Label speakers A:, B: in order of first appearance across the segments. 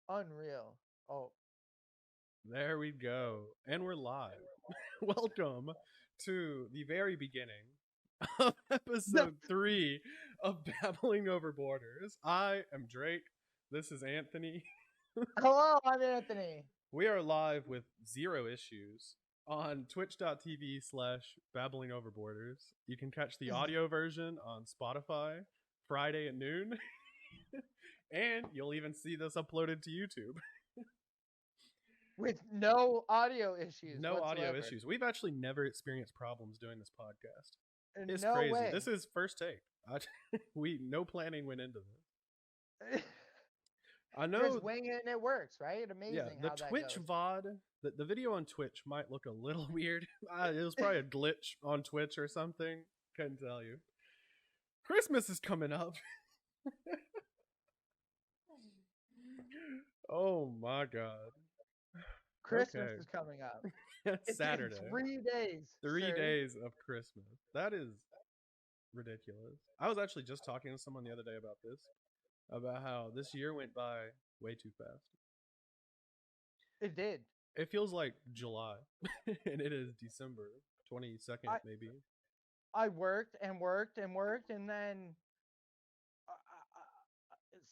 A: Unreal. Oh,
B: There we go. And we're live. Welcome to the very beginning of
A: no.
B: episode 3 of Babbling Over Borders. I am Drake. This is Anthony.
A: Hello, I'm Anthony.
B: We are live with zero issues on twitch.tv/babbling over borders. You can catch the audio version on Spotify Friday at noon. And you'll even see this uploaded to YouTube.
A: With no audio issues
B: No audio
A: whatsoever.
B: issues. We've actually never experienced problems doing this podcast. It's
A: No
B: crazy.
A: way.
B: This is first take. We no planning went into this. I
A: Just
B: know.
A: wing it and it works, right?
B: Yeah,
A: Amazing
B: the
A: how that
B: Twitch
A: goes.
B: VOD, the video on Twitch might look a little weird. It was probably a glitch on Twitch or something. Couldn't tell you. Christmas is coming up. Oh my god.
A: Christmas
B: Okay.
A: is coming up. It's
B: Saturday.
A: in 3 days.
B: 3 days of Christmas. That is ridiculous. I was actually just talking to someone the other day about this, about how this year went by way too fast.
A: It did.
B: It feels like July, and it is December 22nd,
A: I
B: maybe.
A: I worked and worked and worked, and then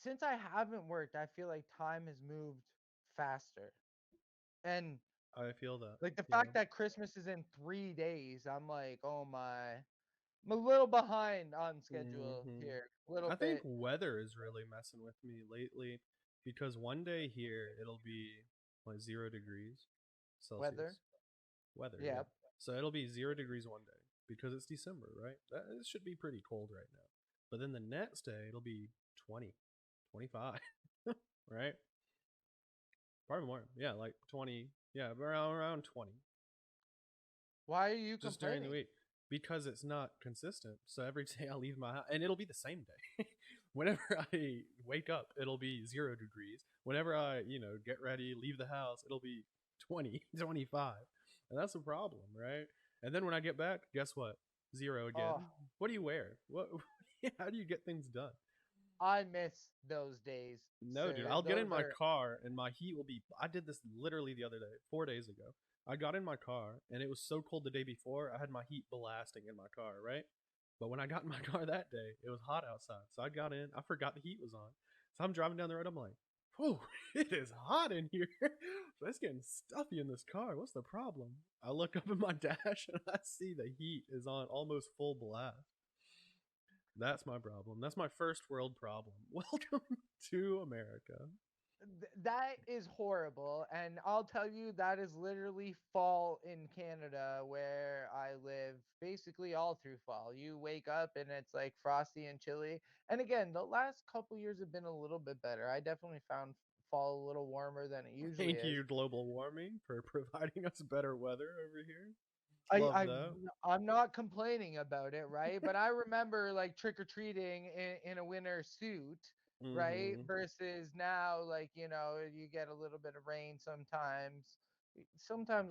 A: since I haven't worked, I feel like time has moved faster. And
B: I feel that.
A: like the
B: Yeah.
A: fact that Christmas is in 3 days, I'm like, oh my. I'm a little behind on schedule here. A little
B: I think
A: bit.
B: weather is really messing with me lately because one day here it'll be like 0 degrees
A: Weather.
B: Celsius. Weather,
A: Yeah.
B: yeah. So it'll be 0 degrees one day because it's December, right? It should be pretty cold right now. But then the next day it'll be 20, 25, right? Probably more. Yeah, like 20. Yeah, around 20
A: Why are you
B: just during the
A: complaining?
B: week because it's not consistent. So every day I leave my house, and it'll be the same day. Whenever I wake up, it'll be 0 degrees. Whenever I, get ready, leave the house, it'll be 20, 25. And that's a problem, right? And then when I get back, guess what? Zero again.
A: Oh,
B: What do you wear? What? How do you get things done?
A: I miss those days,
B: No, dude.
A: sir.
B: I'll get in
A: Those
B: my
A: are
B: car and my heat will be. I did this literally the other day, 4 days ago. I got in my car and it was so cold the day before. I had my heat blasting in my car, right? But when I got in my car that day, it was hot outside. So I got in. I forgot the heat was on. So I'm driving down the road. I'm like, "Whoa, it is hot in here. So it's getting stuffy in this car. What's the problem?" I look up in my dash and I see the heat is on almost full blast. That's my problem. That's my first world problem. Welcome to America.
A: that is horrible, and I'll tell you that is literally fall in Canada where I live. Basically, all through fall, you wake up and it's like frosty and chilly. And again, the last couple years have been a little bit better. I definitely found fall a little warmer than it usually
B: Thank
A: is.
B: you, global warming, for providing us better weather over here.
A: I,
B: Love
A: I
B: that.
A: I'm not complaining about it, right? But I remember like trick or treating in a winter suit, right?
B: Mm-hmm.
A: Versus now, like you get a little bit of rain sometimes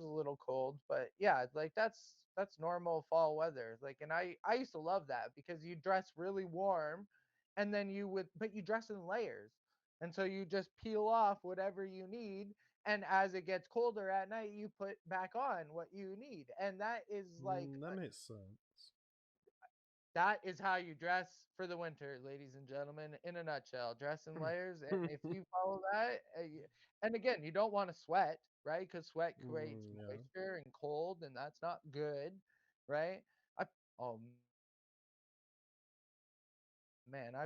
A: a little cold, but yeah, like that's normal fall weather. Like, and I used to love that because you dress really warm, and then but you dress in layers, and so you just peel off whatever you need, and as it gets colder at night you put back on what you need, and that is like
B: That makes sense.
A: that is how you dress for the winter, ladies and gentlemen, in a nutshell. Dress in layers, and if you follow that, and again, you don't want to sweat, right? Because sweat creates
B: Yeah.
A: moisture and cold, and that's not good, right? I Oh man, I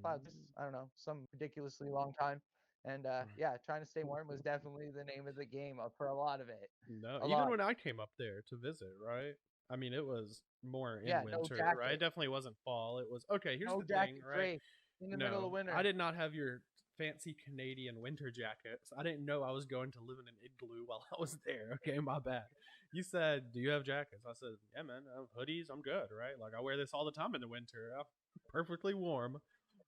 A: plowed this, I don't know, some ridiculously long time, and yeah, trying to stay warm was definitely the name of the game for a lot of it,
B: No,
A: a
B: even
A: lot.
B: when I came up there to visit, right? I mean, it was more in
A: Yeah, no
B: winter, right? It
A: jacket,
B: definitely wasn't fall. It was okay. Here's
A: no
B: the thing,
A: jacket,
B: right?
A: Drake, in the middle
B: No,
A: of
B: I
A: winter.
B: did not have your fancy Canadian winter jackets. I didn't know I was going to live in an igloo while I was there. Okay, my bad. You said, "Do you have jackets?" I said, "Yeah, man. I have hoodies. I'm good, right? Like I wear this all the time in the winter. I'm perfectly warm."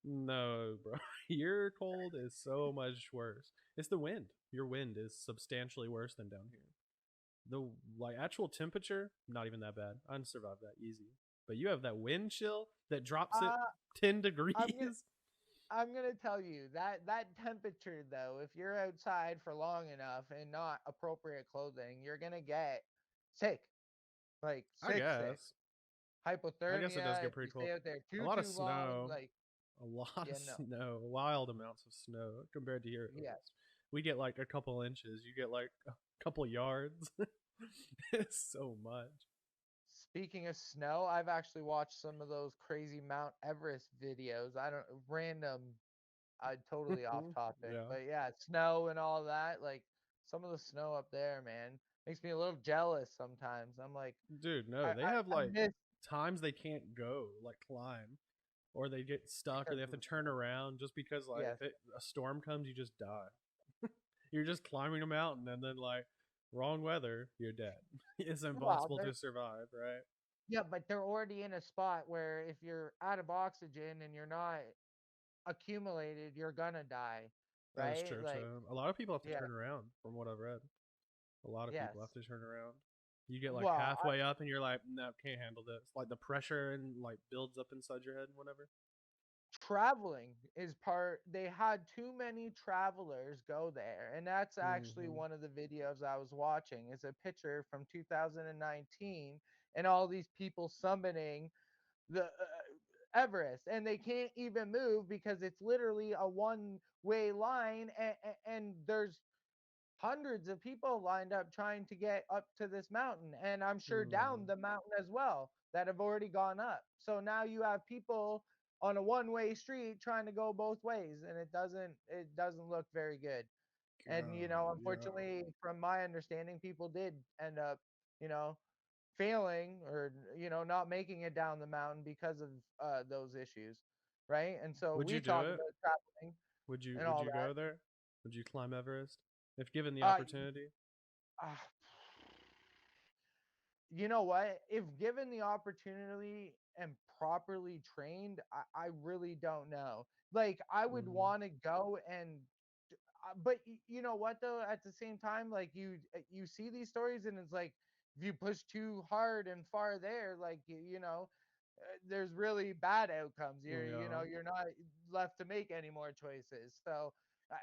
B: No, bro. Your cold is so much worse. It's the wind. Your wind is substantially worse than down here. The like actual temperature, not even that bad. I can survive that easy. But you have that wind chill that drops it
A: Uh,
B: 10
A: I'm gonna
B: degrees.
A: I'm gonna tell you that that temperature though, if you're outside for long enough and not appropriate clothing, you're gonna get sick, like
B: I
A: sick.
B: guess. I guess it does
A: Hypothermia
B: get
A: if
B: pretty
A: you stay
B: cold.
A: out there
B: A
A: too
B: lot of
A: too long.
B: snow,
A: Like,
B: a lot of
A: yeah, no,
B: snow, wild amounts of snow compared to here at
A: yes.
B: least. We get like a couple inches. You get like a couple yards. It's so much.
A: Speaking of snow, I've actually watched some of those crazy Mount Everest videos. I don't random totally off topic,
B: Yeah.
A: but yeah, snow and all that. Like some of the snow up there, man, makes me a little jealous sometimes. I'm like,
B: Dude, no,
A: I
B: they
A: I,
B: have
A: I
B: like
A: miss
B: times they can't go, like climb, or they get stuck, or
A: because
B: they have
A: of
B: to
A: the
B: turn
A: snow.
B: around just because, like,
A: Yes.
B: if a storm comes, you just die. You're just climbing a mountain, and then like wrong weather, you're dead. It's
A: Well,
B: impossible
A: they're
B: to survive, right?
A: yeah, but they're already in a spot where if you're out of oxygen and you're not accumulated, you're gonna die,
B: That is
A: right?
B: true
A: Like,
B: too. A lot of people have to
A: yeah,
B: turn around, from what I've read. A lot of people have
A: yes.
B: to turn around. You get like
A: Well,
B: halfway up, and you're like, no, can't handle this. Like the pressure and like builds up inside your head and whatever.
A: traveling is part they had too many travelers go there, and that's actually
B: Hmm.
A: one of the videos I was watching. Is a picture from 2019 and all these people summoning the Everest, and they can't even move because it's literally a one way line, and there's hundreds of people lined up trying to get up to this mountain, and I'm sure down
B: Hmm.
A: the mountain as well that have already gone up. So now you have people on a one-way street trying to go both ways, and it doesn't look very good. And
B: God, yeah.
A: unfortunately, from my understanding, people did end up, you know, failing or not making it down the mountain because of those issues, right? And so
B: Would
A: we
B: you do
A: talk
B: it?
A: about traveling
B: Would you
A: and
B: would
A: all
B: you
A: that.
B: go there? Would you climb Everest if given the
A: Uh,
B: opportunity?
A: uh You know what? If given the opportunity and properly trained, I really don't know. Like, I would
B: Hmm.
A: want to go and, but you know what though? At the same time, like you see these stories and it's like if you push too hard and far there, like there's really bad outcomes.
B: Yeah.
A: You're not left to make any more choices. So, uh,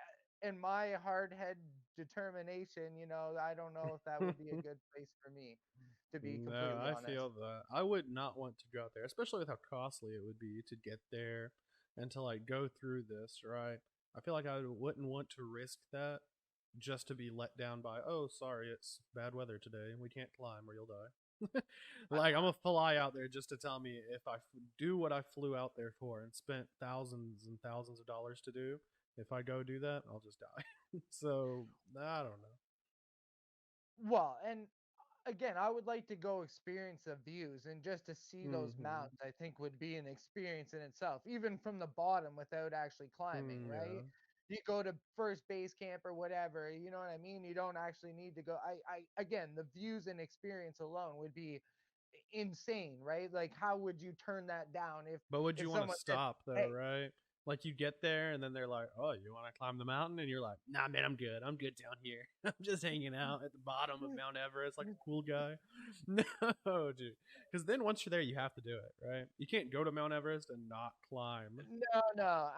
A: in my hard head determination, I don't know if that would be a good place for me, to be
B: No,
A: completely
B: I
A: honest.
B: feel that. I would not want to go out there, especially with how costly it would be to get there and to like go through this, right? I feel like I wouldn't want to risk that just to be let down by, oh, sorry, it's bad weather today and we can't climb or you'll die.
A: I,
B: Like, I'm gonna fly out there just to tell me if I do what I flew out there for and spent thousands and thousands of dollars to do, if I go do that, I'll just die. So, I don't know.
A: well, and again, I would like to go experience the views and just to see those
B: Hmm.
A: mountains, I think would be an experience in itself, even from the bottom without actually climbing,
B: Mm,
A: right?
B: yeah.
A: You go to first base camp or whatever, you know what I mean? You don't actually need to go. Again, the views and experience alone would be insane, right? Like, how would you turn that down if
B: But would you want to
A: someone said,
B: stop though,
A: "Hey,
B: right? Like you get there and then they're like, "Oh, you want to climb the mountain?" And you're like, "Nah, man, I'm good. I'm good down here. I'm just hanging out at the bottom of Mount Everest like a cool guy." No, dude. Because then once you're there, you have to do it, right? You can't go to Mount Everest and not climb.
A: no, no."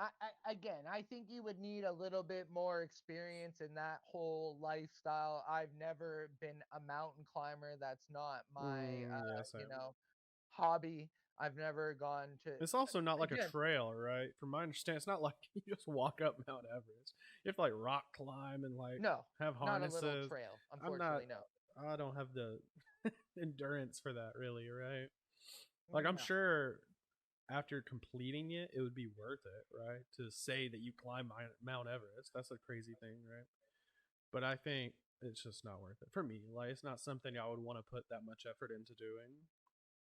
A: Again, I think you would need a little bit more experience in that whole lifestyle. I've never been a mountain climber. That's not my,
B: Yeah, same.
A: hobby. I've never gone to,
B: It's also not like a
A: again,
B: trail, right? From my understanding, it's not like you just walk up Mount Everest. You have to like rock climb and like
A: no,
B: have
A: not a little
B: harnesses.
A: trail.
B: I'm not.
A: Unfortunately, no.
B: I don't have the endurance for that, really, right? Like I'm
A: No.
B: sure after completing it, it would be worth it, right? To say that you climb Mount Everest, that's a crazy thing, right? But I think it's just not worth it for me. Like it's not something I would want to put that much effort into doing,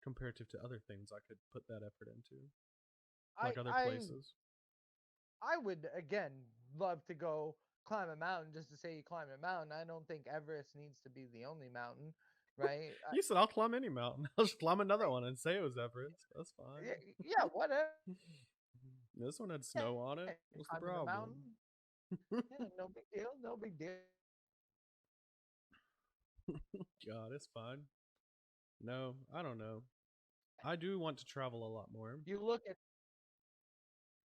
B: comparative to other things I could put that effort into, like
A: I
B: other
A: I
B: places.
A: I would again love to go climb a mountain just to say you climb a mountain. I don't think Everest needs to be the only mountain, right?
B: You said I'll climb any mountain. I'll just climb another
A: I
B: one and say it was Everest. That's
A: yeah,
B: fine.
A: yeah, whatever.
B: This one had
A: Yeah,
B: snow on it. What's the
A: climbing a
B: problem?
A: mountain. Yeah, no big deal. No big deal.
B: God, it's fine. No, I don't know. I do want to travel a lot more.
A: You look at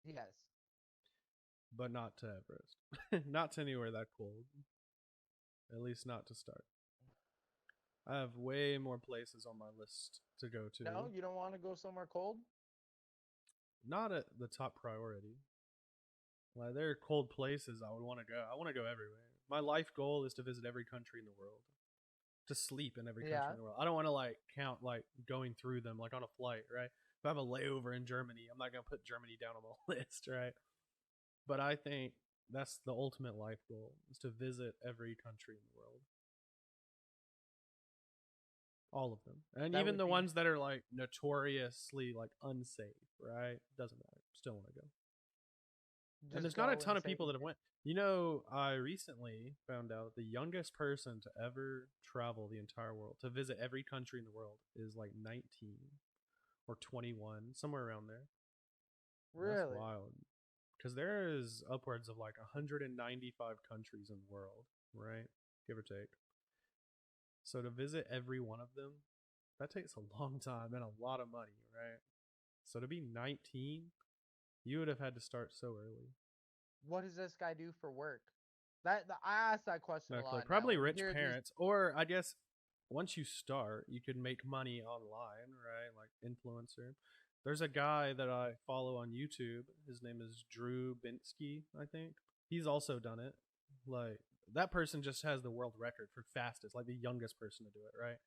A: yes.
B: but not to Everest. Not to anywhere that cold. At least not to start. I have way more places on my list to go
A: No,
B: to.
A: you don't want to go somewhere cold?
B: Not at the top priority. Like there are cold places I would want to go. I want to go everywhere. My life goal is to visit every country in the world. To sleep in every country
A: Yeah.
B: in the world. I don't want to like count like going through them like on a flight, right? If I have a layover in Germany, I'm not gonna put Germany down on the list, right? But I think that's the ultimate life goal is to visit every country in the world. All of them. And
A: That
B: even
A: would
B: the
A: be
B: ones that are like notoriously like unsafe, right? Doesn't matter. Still want to go. And
A: just
B: there's not a
A: go
B: ton
A: and
B: of
A: say,
B: people that have went. You know, I recently found out the youngest person to ever travel the entire world, to visit every country in the world, is like 19 or 21, somewhere around there. And that's
A: really?
B: wild. Because there is upwards of like 195 countries in the world, right? Give or take. So to visit every one of them, that takes a long time and a lot of money, right? So to be 19, you would have had to start so early.
A: What does this guy do for work? I ask that question
B: No
A: a
B: clue.
A: lot now.
B: Probably
A: When you
B: rich
A: hear these,
B: parents, or I guess once you start, you could make money online, right? Like influencer. There's a guy that I follow on YouTube. His name is Drew Binsky, I think. He's also done it. Like that person just has the world record for fastest, like the youngest person to do it, right?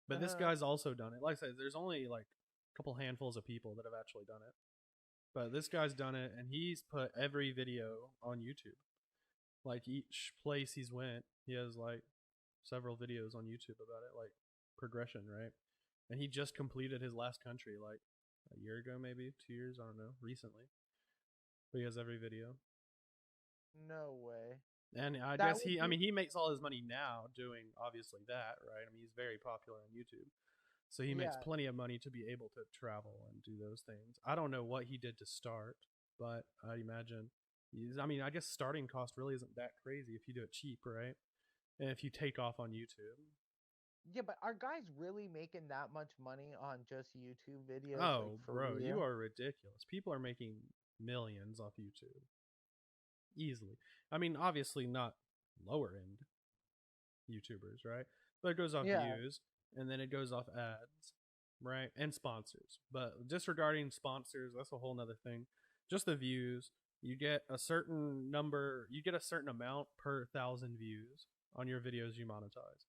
B: But this
A: uh,
B: guy's also done it. Like I said, there's only like a couple handfuls of people that have actually done it. But this guy's done it, and he's put every video on YouTube. Like each place he's went, he has like several videos on YouTube about it, like progression, right? And he just completed his last country like a year ago, maybe 2 years, I don't know, recently. But he has every video.
A: no way.
B: And I
A: That
B: guess
A: would
B: I
A: be,
B: mean, he makes all his money now doing obviously that, right? I mean, he's very popular on YouTube. So he makes
A: yeah.
B: plenty of money to be able to travel and do those things. I don't know what he did to start, but I imagine I mean, I guess starting cost really isn't that crazy if you do it cheap, right? And if you take off on YouTube.
A: Yeah, but are guys really making that much money on just YouTube videos, like
B: Oh,
A: for
B: bro, you
A: real?
B: are ridiculous. People are making millions off YouTube easily. I mean, obviously not lower end YouTubers, right? But it goes off
A: Yeah.
B: views and then it goes off ads, right? And sponsors. But disregarding sponsors, that's a whole nother thing. Just the views, you get a certain number, you get a certain amount per 1,000 views on your videos you monetize,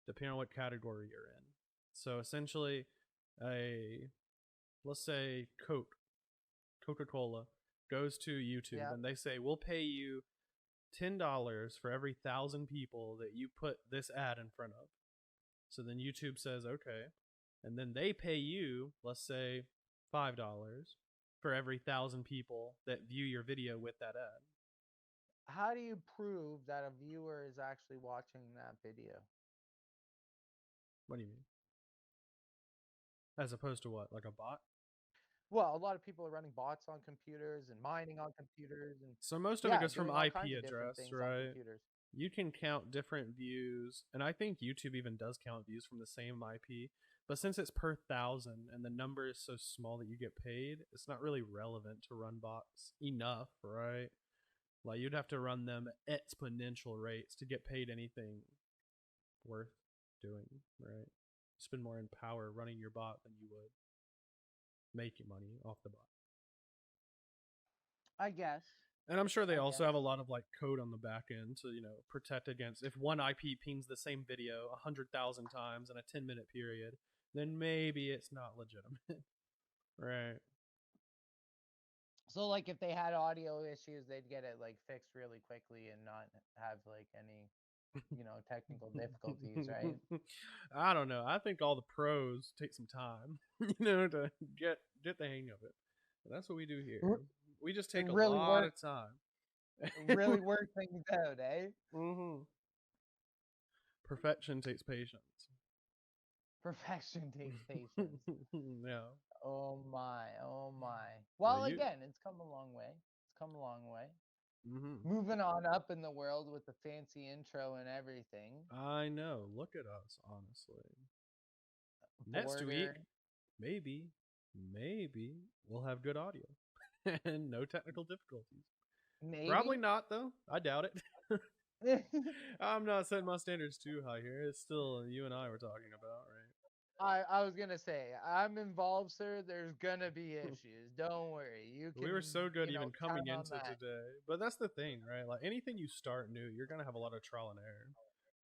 B: depending on what category you're in. So essentially, a let's say Coca Cola goes to YouTube
A: Yeah.
B: and they say, we'll pay you $10 for every 1,000 people that you put this ad in front of. So then YouTube says, okay. And then they pay you, let's say, $5 for every 1,000 people that view your video with that ad.
A: How do you prove that a viewer is actually watching that video?
B: What do you mean? As opposed to what? Like a bot?
A: Well, a lot of people are running bots on computers and mining on computers and
B: So most of it
A: yeah,
B: goes from
A: doing all kinds
B: IP
A: of different
B: address,
A: things on
B: right?
A: computers.
B: You can count different views, and I think YouTube even does count views from the same IP. But since it's per 1,000 and the number is so small that you get paid, it's not really relevant to run bots enough, right? Like you'd have to run them at exponential rates to get paid anything worth doing, right? Spend more in power running your bot than you would making money off the bot.
A: I guess.
B: And I'm sure they
A: I
B: also
A: guess.
B: have a lot of like code on the back end to, protect against if one IP pings the same video 100,000 times in a 10-minute period, then maybe it's not legitimate. Right.
A: So like if they had audio issues, they'd get it like fixed really quickly and not have like any, technical difficulties, right?
B: I don't know. I think all the pros take some time, to get the hang of it. But that's what we do here. We just take a
A: Really
B: lot
A: work
B: of time.
A: really work things out, eh?
B: hmm Perfection takes patience.
A: Perfection takes patience.
B: Yeah.
A: Oh my, oh my.
B: Well,
A: Well,
B: you.
A: again, it's come a long way. It's come a long way.
B: hmm
A: Moving on up in the world with the fancy intro and everything.
B: I know. Look at us, honestly. Next week,
A: Border.
B: maybe we'll have good audio and no technical difficulties. Probably
A: Maybe.
B: not though. I doubt it. I'm not setting my standards too high here. It's still you and I were talking about,
A: I was gonna say I'm involved, sir. There's gonna be
B: right?
A: issues. Don't worry. You
B: We were
A: can,
B: so good even coming
A: count on
B: into
A: that.
B: today. But that's the thing, right? Like anything you start new, you're gonna have a lot of trial and error.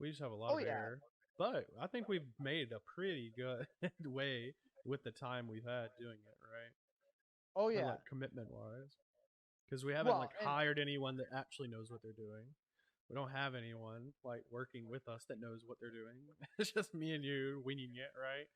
B: We just have a lot
A: Oh
B: of
A: yeah.
B: error. But I think we've made a pretty good way with the time we've had doing it, right?
A: Oh
B: And
A: yeah.
B: like commitment wise. Because we haven't like
A: Well, and
B: hired anyone that actually knows what they're doing. We don't have anyone like working with us that knows what they're doing. It's just me and you winging it, right?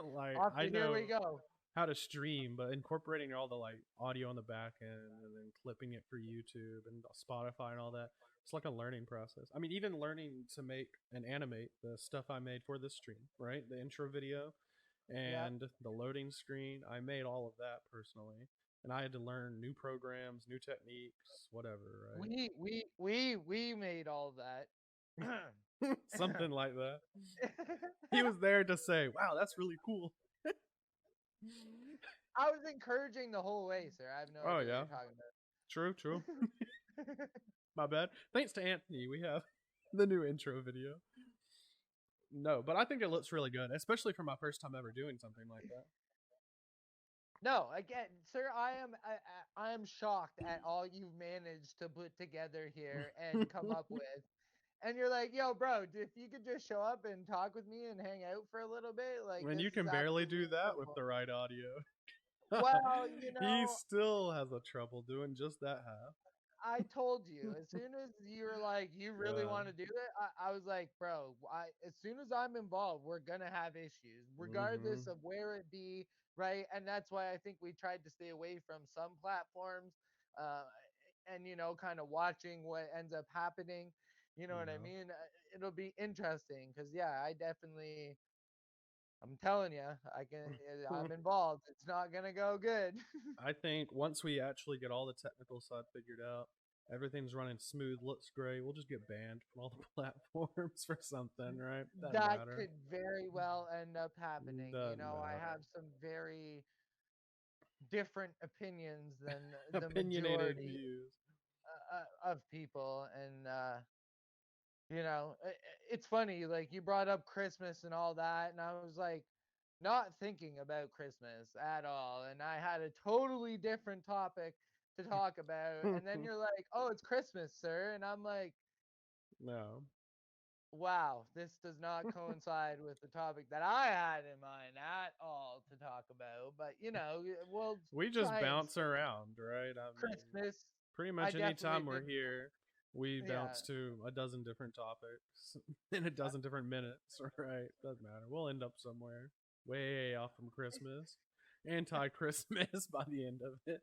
B: Like
A: off
B: I
A: to here we
B: know
A: go.
B: how to stream, but incorporating all the like audio on the back end and then clipping it for YouTube and Spotify and all that. It's like a learning process. I mean, even learning to make and animate the stuff I made for this stream, right? The intro video
A: Yep.
B: and the loading screen. I made all of that personally. And I had to learn new programs, new techniques, whatever,
A: We made all that.
B: right? Something like that. He was there to say, wow, that's really cool.
A: I was encouraging the whole way, sir. I have no
B: Oh,
A: idea what
B: yeah.
A: you're talking
B: True, true.
A: about.
B: My bad. Thanks to Anthony, we have the new intro video. No, but I think it looks really good, especially for my first time ever doing something like
A: No, again, sir, I am shocked at all you've managed to put together here and come
B: that.
A: up with. And you're like, yo, bro, if you could just show up and talk with me and hang out for a little bit, like
B: And
A: this
B: you
A: is
B: can barely
A: absolutely
B: do that with
A: incredible.
B: the right audio.
A: Well,
B: He still has a trouble doing just that half.
A: I told you as soon as you were like, you really
B: Yeah.
A: want to do it, I was like, bro, as soon as I'm involved, we're gonna have issues,
B: Mm-hmm.
A: regardless of where it be, right? And that's why I think we tried to stay away from some platforms, uh, and kind of watching what ends up happening. You know what I
B: Yeah.
A: mean? It'll be interesting because yeah, I'm telling you, I'm involved. It's not gonna go good.
B: I think once we actually get all the technical side figured out, everything's running smooth, looks great. We'll just get banned from all the platforms for something, right? Doesn't
A: That
B: matter.
A: could very well end up happening.
B: Doesn't
A: I
B: matter.
A: have some very different opinions than the
B: Opinionated
A: majority
B: views.
A: of people. And, it's funny, like you brought up Christmas and all that. And I was like, not thinking about Christmas at all. And I had a totally different topic to talk about. And then you're like, oh, it's Christmas, sir. And I'm like,
B: No.
A: wow, this does not coincide with the topic that I had in mind at all to talk about. But we'll
B: We just
A: try and
B: bounce
A: stick with
B: around, right? I mean,
A: Christmas.
B: pretty
A: I
B: much any
A: definitely
B: time we're
A: did.
B: here, we
A: Yeah,
B: bounce to a dozen different topics in a
A: uh,
B: dozen different minutes, right? Doesn't matter. We'll end up somewhere way off from Christmas, anti-Christmas by the end of it.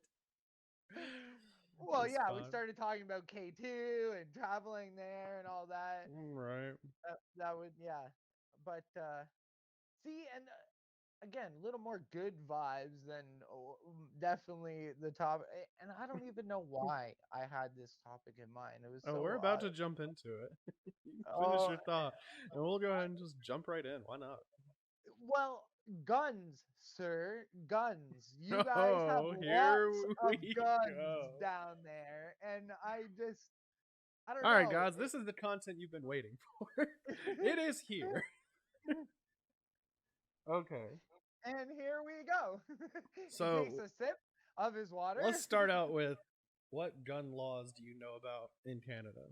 A: well,
B: It's
A: yeah, we
B: fine,
A: started talking about K2 and traveling there and all that.
B: right?
A: That would, yeah. But see, and again, a little more good vibes than definitely the top. And I don't even know why I had this topic in mind. It was
B: Oh, we're
A: so
B: about to jump into it. You finish
A: oh,
B: your thought, and we'll go ahead and just jump right in. Why not?
A: well, guns, sir, guns. You guys have
B: Oh, here
A: lots of
B: we
A: guns
B: go.
A: down there, and I don't
B: All right,
A: know.
B: guys, this is the content you've been waiting for. It is here. Okay.
A: And here we go. He takes
B: So
A: a sip of his water.
B: let's start out with what gun laws do you know about in Canada?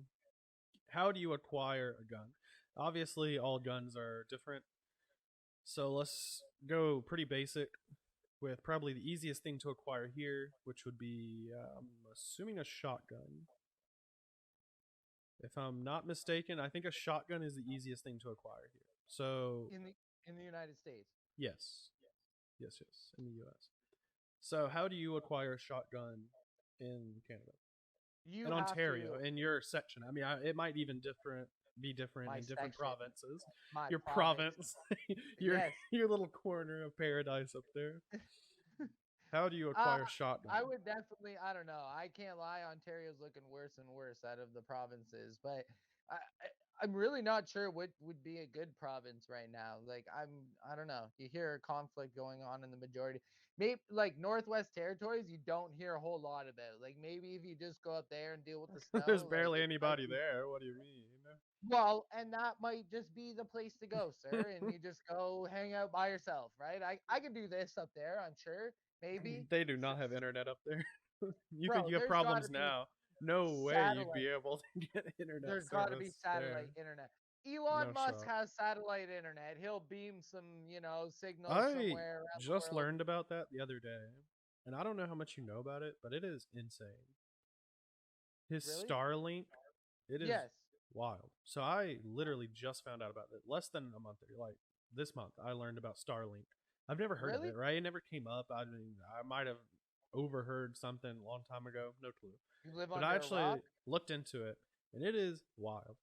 B: How do you acquire a gun? Obviously, all guns are different. So let's go pretty basic with probably the easiest thing to acquire here, which would be, I'm assuming, a shotgun. If I'm not mistaken, I think a shotgun is the easiest thing to acquire here. So,
A: in the in the United States.
B: yes, yes, in the US. So, how do you acquire a shotgun in Canada?
A: You
B: In
A: have
B: Ontario,
A: to
B: in your section. I mean, it might even be different
A: my
B: in different
A: section,
B: provinces.
A: my
B: Your
A: province.
B: province, your
A: Yes.
B: your little corner of paradise up there. How do you
A: Uh,
B: acquire a shotgun?
A: I would definitely. I don't know. I can't lie. Ontario's looking worse and worse out of the provinces, but I'm really not sure what would be a good province right now. Like I don't know. You hear a conflict going on in the majority. Maybe like Northwest Territories, you don't hear a whole lot about. Like maybe if you just go up there and deal with the
B: There's
A: snow, like
B: barely
A: it might
B: anybody
A: be
B: there. What do you mean?
A: well, and that might just be the place to go, sir. And you just go hang out by yourself, right? I could do this up there, I'm sure. Maybe.
B: They do not have internet up there. You think
A: Bro,
B: you have
A: there's got to
B: problems
A: be
B: now? No way you'd
A: satellite.
B: be able to get internet
A: There's got to be
B: service there.
A: satellite internet. Elon
B: No
A: Musk
B: shot.
A: has satellite internet. He'll beam some, signals
B: I
A: somewhere around the
B: just
A: world.
B: learned about that the other day, and I don't know how much you know about it, but it is insane. His
A: Really?
B: Starlink, it is
A: Yes.
B: wild. So I literally just found out about it less than a month ago. Like this month, I learned about Starlink. I've never heard of
A: Really?
B: it, right? It never came up. I mean, I might have overheard something a long time ago, no clue.
A: You live
B: But I
A: under a
B: actually
A: rock?
B: looked into it, and it is wild.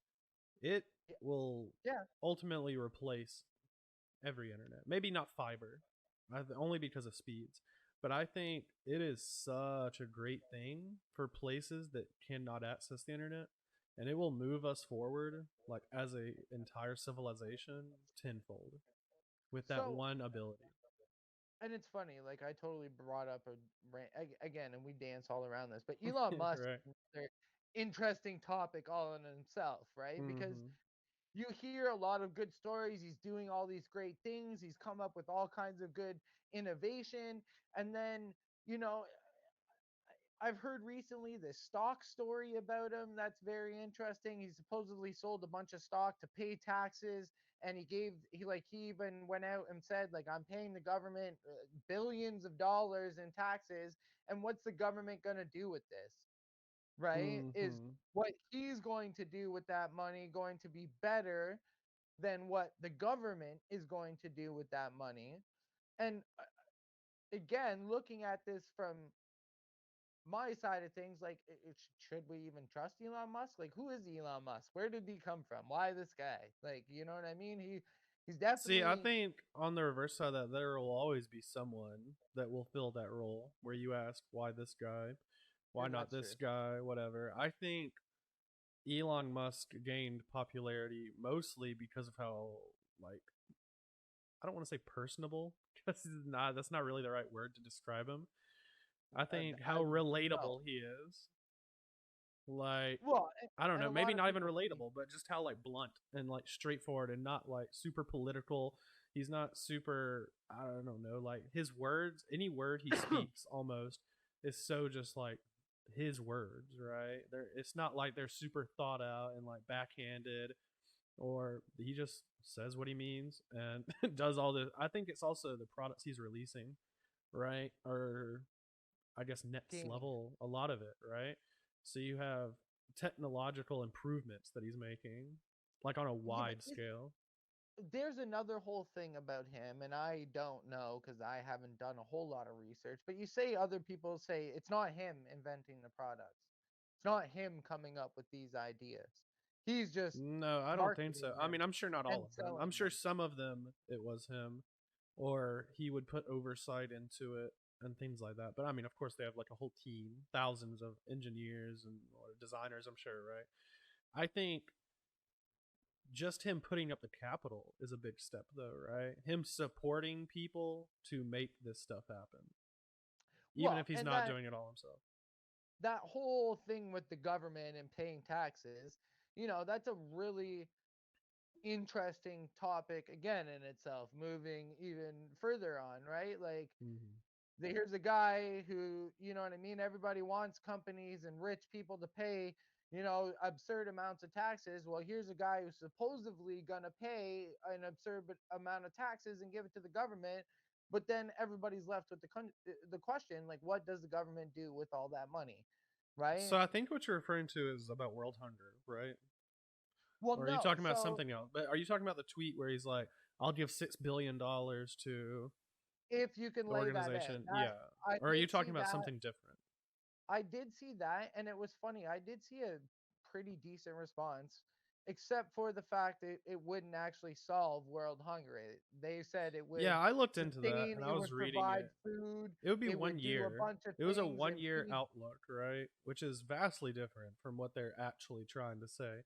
B: It
A: Yeah.
B: will
A: Yeah.
B: ultimately replace every internet. Maybe not fiber, only because of speeds. But I think it is such a great thing for places that cannot access the internet, and it will move us forward like as a entire civilization tenfold with that
A: So,
B: one ability.
A: and it's funny, like I totally brought up again, and we dance all around this, but Elon Musk
B: Right.
A: is another interesting topic all in himself, right? Because
B: Mm-hmm.
A: you hear a lot of good stories. He's doing all these great things. He's come up with all kinds of good innovation. And then, you know, I've heard recently this stock story about him that's very interesting. He supposedly sold a bunch of stock to pay taxes, and he even went out and said like I'm paying the government billions of dollars in taxes, and what's the government going to do with this? Right? Is
B: Mm-hmm.
A: what he's going to do with that money going to be better than what the government is going to do with that money? And again, looking at this from my side of things, like, should we even trust Elon Musk? Like, who is Elon Musk? Where did he come from? Why this guy? Like, you know what I mean? He's
B: See, I
A: definitely,
B: think on the reverse side of that, there will always be someone that will fill that role where you ask, why this guy? Why
A: and
B: not
A: that's
B: this
A: true.
B: guy? Whatever. I think Elon Musk gained popularity mostly because of how, like, I don't want to say personable because that's not really the right word to describe him. I think
A: I
B: how
A: no.
B: relatable he is. Like,
A: Well,
B: I don't
A: and
B: know,
A: a
B: maybe
A: lot of
B: not even
A: people think,
B: relatable, but just how like blunt and like straightforward and not like super political. He's not super, I don't know, like his words, any word he speaks almost is so just like his words, right? It's not like they're super thought out and like backhanded, or he just says what he means and does all this. I think it's also the products he's releasing, right? Or I guess next
A: gaming.
B: level a lot of it, right? So you have technological improvements that he's making, like on a
A: Yeah, but
B: wide scale.
A: there's another whole thing about him, and I don't know because I haven't done a whole lot of research. But you say other people say it's not him inventing the products. It's not him coming up with these ideas. He's just
B: No, I don't think so.
A: marketing
B: I
A: them
B: mean, I'm sure not all
A: and
B: of them. I'm
A: selling
B: sure
A: them.
B: some of them it was him, or he would put oversight into it and things like that. But I mean, of course, they have like a whole team, thousands of engineers and or designers. I'm sure, right? I think just him putting up the capital is a big step, though, right? Him supporting people to make this stuff happen, even
A: Well,
B: if he's
A: and
B: not doing it all himself.
A: that whole thing with the government and paying taxes, that's a really interesting topic again in itself, moving even further on, right? Like
B: Mm-hmm.
A: here's a guy who, you know what I mean? Everybody wants companies and rich people to pay, absurd amounts of taxes. Well, here's a guy who's supposedly going to pay an absurd amount of taxes and give it to the government. But then everybody's left with the question, like, what does the government do with all that money? Right?
B: So I think what you're referring to is about world hunger, right?
A: Well,
B: Or are you
A: no.
B: talking about
A: So
B: something else? But are you talking about the tweet where he's like, "I'll give $6 billion to
A: if you can
B: the
A: lay that out,
B: organization"? Yeah.
A: I
B: Or are you
A: did
B: talking
A: see
B: about
A: that.
B: something different?
A: I did see that, and it was funny. I did see a pretty decent response, except for the fact that it wouldn't actually solve world hunger. They said it would
B: Yeah, I looked into that
A: sustain,
B: and I
A: it
B: was
A: would
B: reading
A: provide
B: it.
A: food,
B: It would be
A: it
B: one
A: would do a
B: year.
A: bunch of
B: It was a
A: things
B: one
A: and
B: year
A: feed.
B: outlook, right? Which is vastly different from what they're actually trying to say.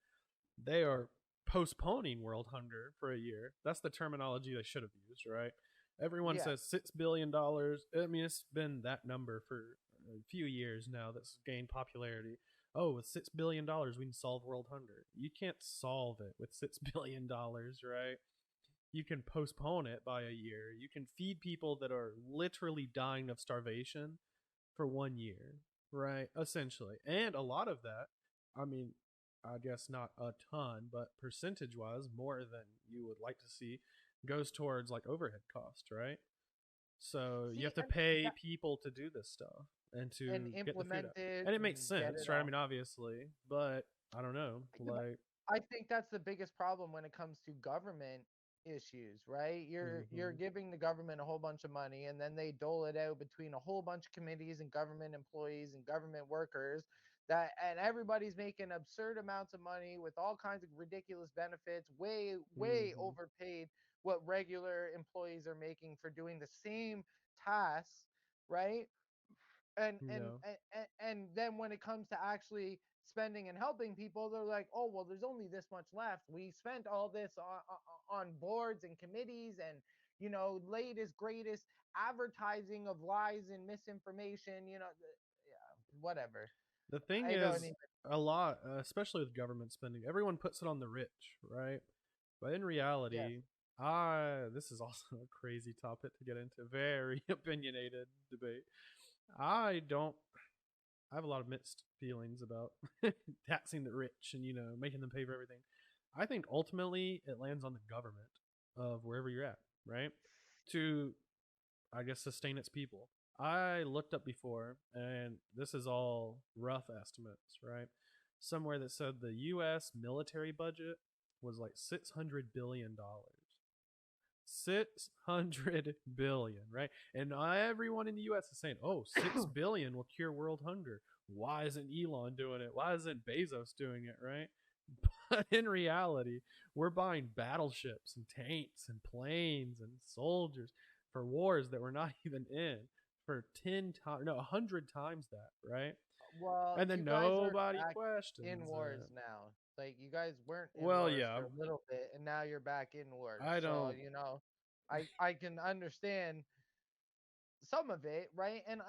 B: They are postponing world hunger for a year. That's the terminology they should have used, right? Everyone
A: Yeah.
B: says $6 billion. I mean, it's been that number for a few years now that's gained popularity. Oh, with $6 billion, we can solve world hunger. You can't solve it with $6 billion, right? You can postpone it by a year. You can feed people that are literally dying of starvation for 1 year, right? Essentially. And a lot of that, I mean, I guess not a ton, but percentage wise, more than you would like to see, goes towards like overhead cost, right? So you
A: See,
B: have to
A: and
B: pay
A: that
B: people to do this stuff and
A: and
B: to get the food
A: implement
B: out.
A: it
B: And it makes
A: and get
B: sense,
A: it
B: right? I
A: all.
B: mean, obviously, but I don't know.
A: Yeah, but
B: Like,
A: I think that's the biggest problem when it comes to government issues, right? You're
B: mm-hmm,
A: giving the government a whole bunch of money and then they dole it out between a whole bunch of committees and government employees and government workers that and everybody's making absurd amounts of money with all kinds of ridiculous benefits, way
B: mm-hmm,
A: overpaid what regular employees are making for doing the same tasks, right? and and
B: yeah.
A: and then when it comes to actually spending and helping people, they're like, oh well, there's only this much left. We spent all this on boards and committees and latest greatest advertising of lies and misinformation, yeah, whatever.
B: The thing
A: I don't
B: is,
A: even.
B: a lot, especially with government spending, everyone puts it on the rich, right? But in
A: Yes.
B: reality, I this is also a crazy topic to get into. Very opinionated debate. I don't. I have a lot of mixed feelings about taxing the rich and making them pay for everything. I think ultimately it lands on the government of wherever you're at, right? To I guess sustain its people. I looked up before, and this is all rough estimates, right? Somewhere that said the U.S. military budget was like $600 billion. 600 billion, right? And everyone in the US is saying, oh, 6 billion will cure world hunger. Why isn't Elon doing it? Why isn't Bezos doing it, right? But in reality, we're buying battleships and tanks and planes and soldiers for wars that we're not even in for 10 times, no, 100 times that, right?
A: Well,
B: And
A: you
B: then
A: guys are
B: nobody
A: back in
B: questions
A: wars
B: it.
A: now. Like you guys weren't in
B: Well,
A: wars
B: yeah,
A: for a little bit and now you're back in wars,
B: I
A: so
B: don't.
A: I can understand some of it, right? And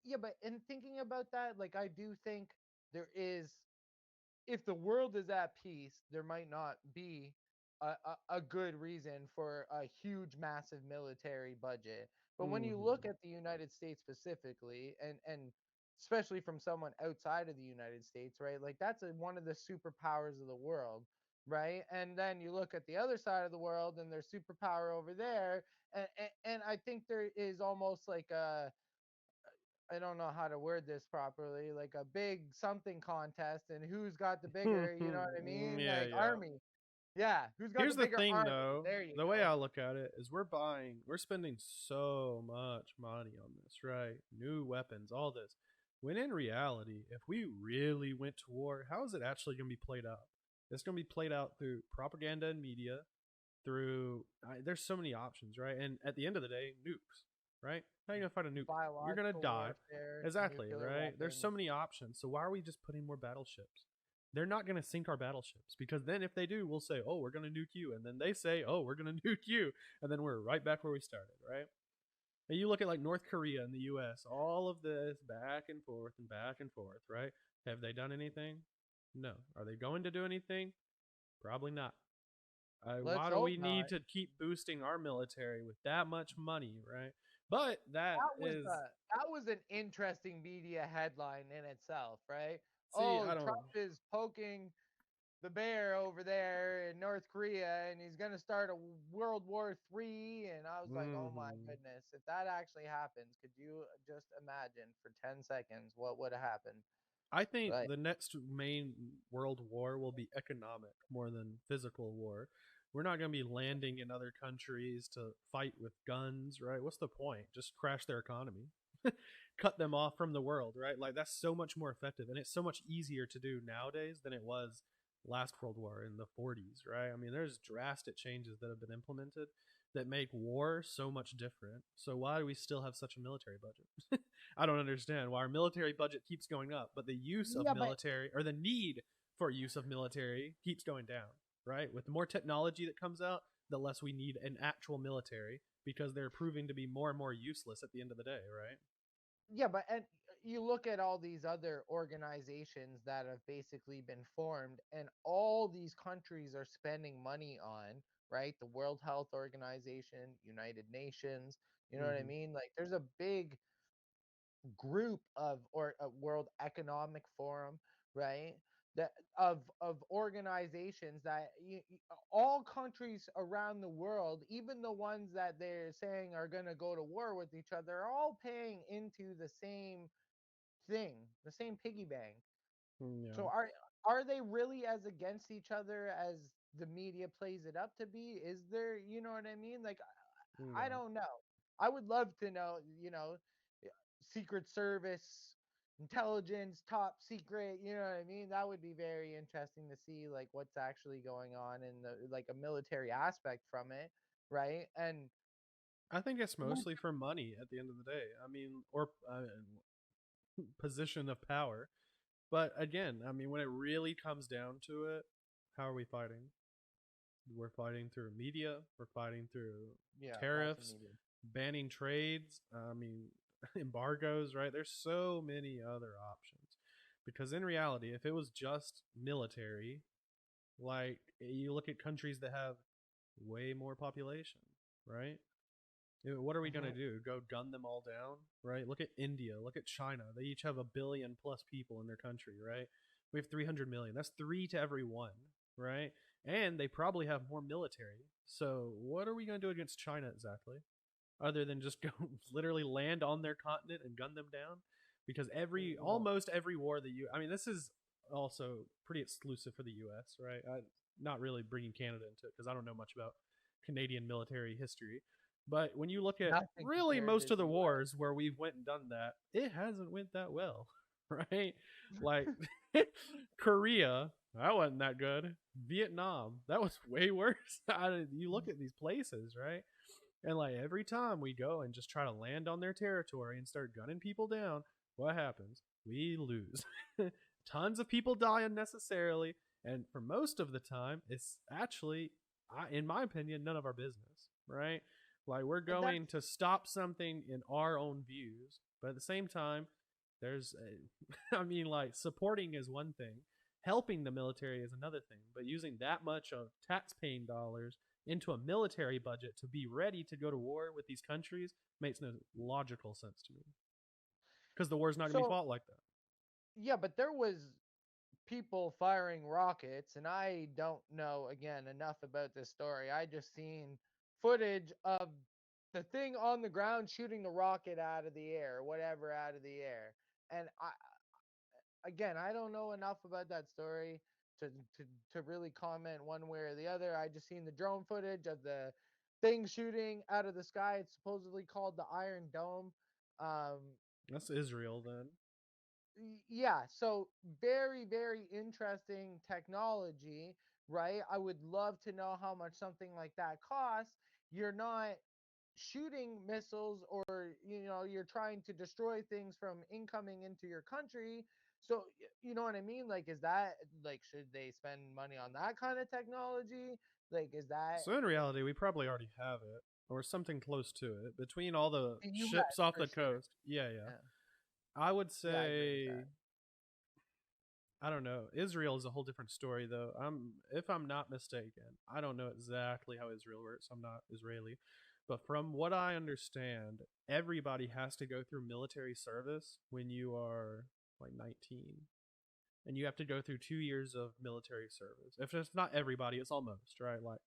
A: yeah, but in thinking about that, like I do think there is, if the world is at peace, there might not be a good reason for a huge, massive military budget. But when you look
B: Mm-hmm.
A: at the United States specifically, and especially from someone outside of the United States, right? Like that's one of the superpowers of the world, right? And then you look at the other side of the world, and there's superpower over there, and I think there is almost like a, I don't know how to word this properly, like a big something contest and who's got the bigger, you know what I mean?
B: Yeah,
A: Like
B: yeah.
A: army. Yeah, who's got the
B: Here's the
A: bigger
B: thing,
A: army?
B: though.
A: There you
B: The way
A: go.
B: I look at it is we're spending so much money on this, right? New weapons, all this. When in reality, if we really went to war, how is it actually going to be played out? It's going to be played out through propaganda and media, there's so many options, right? And at the end of the day, nukes, right? How are you gonna fight a nuke? You're gonna
A: Biological
B: die.
A: warfare,
B: Exactly,
A: nuclear
B: right? There's so
A: weapons.
B: many options. So why are we just putting more battleships? They're not gonna sink our battleships because then if they do, we'll say, "Oh, we're gonna nuke you," and then they say, "Oh, we're gonna nuke you," and then we're right back where we started, right? And you look at like North Korea and the U.S., all of this back and forth, right? Have they done anything? No. Are they going to do anything? Probably not.
A: Let's
B: Why do
A: hope
B: we need
A: not.
B: to keep boosting our military with that much money, right? But that is,
A: That was an interesting media headline in itself, right?
B: see,
A: Oh,
B: I don't.
A: Trump is poking the bear over there in North Korea and he's gonna start a World War III. And I was like, oh my
B: Mm-hmm.
A: goodness, if that actually happens, could you just imagine for 10 seconds what would have happened?
B: I think
A: Like,
B: the next main world war will be economic more than physical war. We're not going to be landing in other countries to fight with guns, right? What's the point? Just crash their economy, cut them off from the world, right? Like that's so much more effective, and it's so much easier to do nowadays than it was last World War in the 40s, right? I mean, there's drastic changes that have been implemented that make war so much different. So why do we still have such a military budget? I don't understand why our military budget keeps going up, but the use of
A: yeah, but
B: military or the need for use of military keeps going down, right? With the more technology that comes out, the less we need an actual military because they're proving to be more and more useless at the end of the day, right?
A: Yeah, but and you look at all these other organizations that have basically been formed, and all these countries are spending money on, right? The World Health Organization, United Nations, you know what I
B: Mm-hmm.
A: mean? Like there's a big group of, or a World Economic Forum, right? That of organizations that all countries around the world, even the ones that they're saying are going to go to war with each other, are all paying into the same thing, the same piggy bank.
B: Yeah,
A: So are they really as against each other as the media plays it up to be? Is there, you know what I mean? Like I
B: yeah.
A: don't know. I would love to know, Secret Service, intelligence, top secret, you know what I mean? That would be very interesting to see like what's actually going on in the like a military aspect from it, right? And
B: I think it's
A: would,
B: mostly for money at the end of the day. I mean, or position of power. But again, I mean, when it really comes down to it, how are we fighting? We're fighting through media. We're fighting through
A: yeah, lots of
B: tariffs,
A: media.
B: banning trades. I mean, embargoes, right? There's so many other options. Because in reality, if it was just military, like you look at countries that have way more population, right? What are we going to
A: Hmm.
B: do? Go gun them all down, right? Look at India. Look at China. They each have a billion plus people in their country, right? We have 300 million. That's three to every one, right? And they probably have more military. So what are we going to do against China exactly? Other than just go literally land on their continent and gun them down? Because
A: Well,
B: almost every war that I mean, this is also pretty exclusive for the U.S., right? Not really bringing Canada into it because I don't know much about Canadian military history. But when you look at
A: nothing
B: really
A: compared
B: most
A: to
B: of
A: the
B: the
A: US.
B: wars where we've went and done that, it hasn't went that well, right? Like Korea, that wasn't that good. Vietnam, that was way worse. You look at these places, right? And like every time we go and just try to land on their territory and start gunning people down, what happens? We lose. Tons of people die unnecessarily, and for most of the time, it's actually, in my opinion, none of our business, right? Like we're going
A: That's
B: to stop something in our own views, but at the same time, there's, I mean, like supporting is one thing, helping the military is another thing, but using that much of tax-paying dollars into a military budget to be ready to go to war with these countries makes no logical sense to me because the war's not going to be
A: so
B: fought like that.
A: yeah, but there was people firing rockets, and I don't know again enough about this story. I just seen footage of the thing on the ground shooting the rocket out of the air, whatever out of the air. And I don't know enough about that story to to to really comment one way or the other. I just seen the drone footage of the thing shooting out of the sky. It's supposedly called the Iron Dome. Um,
B: That's Israel then.
A: yeah, so very, very interesting technology, right? I would love to know how much something like that costs. You're not shooting missiles, or you're trying to destroy things from incoming into your country. So you know what I mean? Like, is that like, should they spend money on that kind of technology? Like, is that
B: So in reality, we probably already have it or something close to it between all the
A: the
B: ships
A: US
B: off
A: for
B: the
A: sure?
B: coast. Yeah, yeah.
A: Yeah,
B: I would
A: yeah, I agree with
B: say
A: that.
B: I don't know. Israel is a whole different story though. If I'm not mistaken, I don't know exactly how Israel works. I'm not Israeli. But from what I understand, everybody has to go through military service when you are like 19. And you have to go through 2 years of military service. If it's not everybody, it's almost, right? Like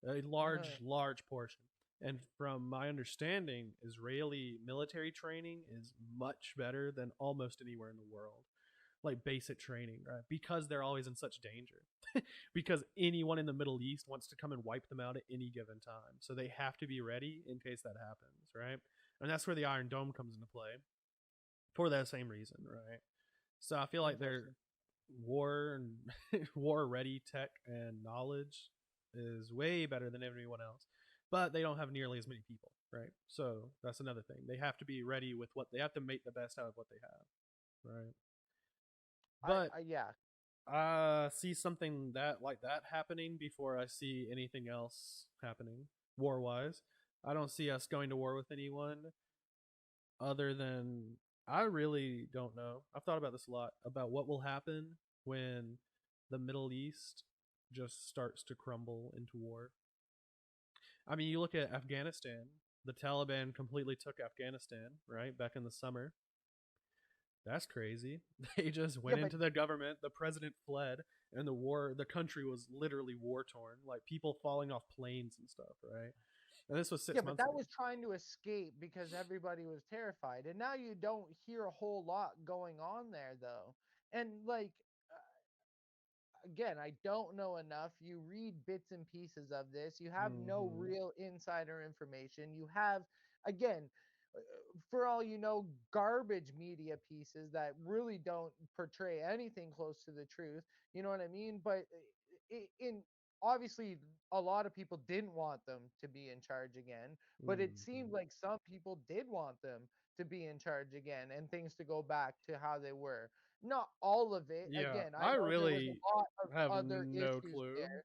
B: a
A: Uh-huh.
B: large portion. And from my understanding, Israeli military training is much better than almost anywhere in the world, like basic training, right? Because they're always in such danger. Because anyone in the Middle East wants to come and wipe them out at any given time. So they have to be ready in case that happens, right? And that's where the Iron Dome comes into play for that same reason, right? So I feel like their
A: Interesting.
B: war and war ready tech and knowledge is way better than everyone else. But they don't have nearly as many people, right? So that's another thing. They have to be ready with what they have to make the best out of what they have, right? But
A: Yeah.
B: See something that like that happening before I see anything else happening war wise. I don't see us going to war with anyone other than I really don't know. I've thought about this a lot about what will happen when the Middle East just starts to crumble into war. I mean, you look at Afghanistan. The Taliban completely took Afghanistan, right? Back in the summer. That's crazy. They just
A: Yeah,
B: went
A: but
B: into the government, the president fled, and the country was literally war torn, like people falling off planes and stuff, right? And this was
A: yeah,
B: 6
A: but
B: months
A: that
B: ago.
A: was trying to escape because everybody was terrified. And now you don't hear a whole lot going on there though. And like again, I don't know enough. You read bits and pieces of this. You have no
B: Mm-hmm.
A: real insider information. You have, again, for all you know, garbage media pieces that really don't portray anything close to the truth. You know what I mean? But in obviously, a lot of people didn't want them to be in charge again, but it seemed
B: Mm-hmm.
A: like some people did want them to be in charge again and things to go back to how they were. Not all of it.
B: Yeah,
A: Again, I
B: I
A: know there was
B: really
A: a lot of
B: have
A: other
B: no
A: issues
B: clue,
A: there,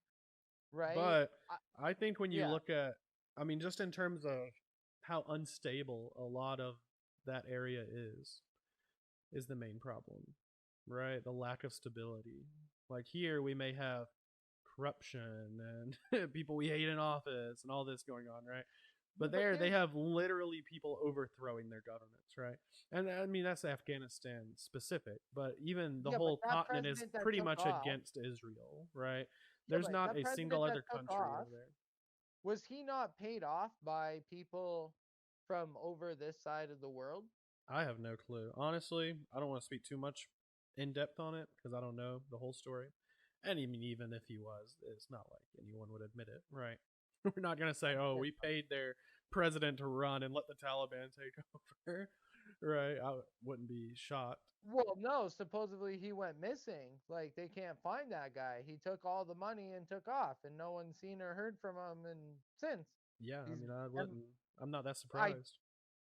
A: right?
B: but
A: I,
B: I think when you
A: yeah,
B: look at, I mean, just in terms of how unstable a lot of that area is the main problem, right? The lack of stability. Like here, we may have corruption and people we hate in office and all this going on, right?
A: yeah,
B: But
A: but
B: there, they
A: there's
B: have literally people overthrowing their governments, right? And I mean, that's Afghanistan specific, but even the
A: yeah, but
B: whole
A: that
B: continent is
A: president that
B: pretty
A: took
B: much
A: off,
B: against Israel, right?
A: yeah,
B: There's
A: but
B: not
A: that
B: a single
A: president that
B: other
A: took
B: country
A: off,
B: over there.
A: was he not paid off by people from over this side of the world?
B: I have no clue. Honestly, I don't want to speak too much in depth on it because I don't know the whole story. And even if he was, it's not like anyone would admit it, right? We're not gonna say, "Oh,
A: Yeah.
B: we paid their president to run and let the Taliban take over," right? I wouldn't be shocked.
A: Well, no, supposedly he went missing. Like they can't find that guy. He took all the money and took off, and no one's seen or heard from him and since.
B: Yeah, I
A: He's
B: mean, I
A: and
B: wouldn't. I'm not that
A: I
B: surprised.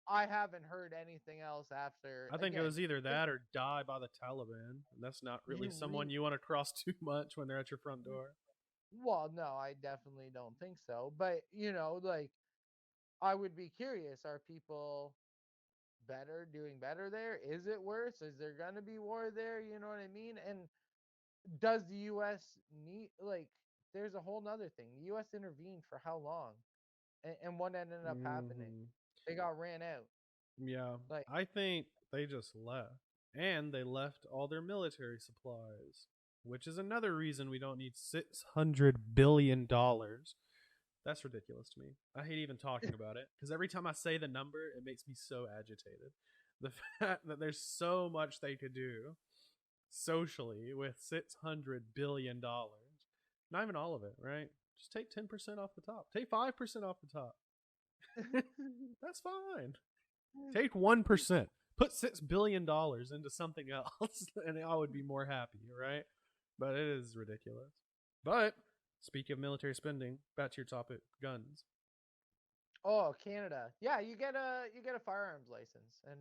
A: I haven't heard anything else after.
B: I think it
A: Again,
B: was either
A: it,
B: that or die by the Taliban. And that's not really
A: you
B: someone
A: read.
B: you want to cross too much when they're at your front door.
A: Well, no, I definitely don't think so. But like I would be curious: are people better, doing better there? Is it worse? Is there gonna be war there? You know what I mean? And does the U.S. need like? There's a whole nother thing. The U.S. intervened for how long? And what ended up happening?
B: Hmm.
A: They got ran out.
B: Yeah,
A: Like,
B: I think they just left. And they left all their military supplies, which is another reason we don't need $600 billion. That's ridiculous to me. I hate even talking about it because every time I say the number, it makes me so agitated. The fact that there's so much they could do socially with $600 billion. Not even all of it, right? Just take 10% off the top. Take 5% off the top. That's fine. Take 1%. Put $6 billion into something else, and I would be more happy, right? But it is ridiculous. But speaking of military spending, back to your topic, guns.
A: oh, Canada. Yeah, you get a firearms license, and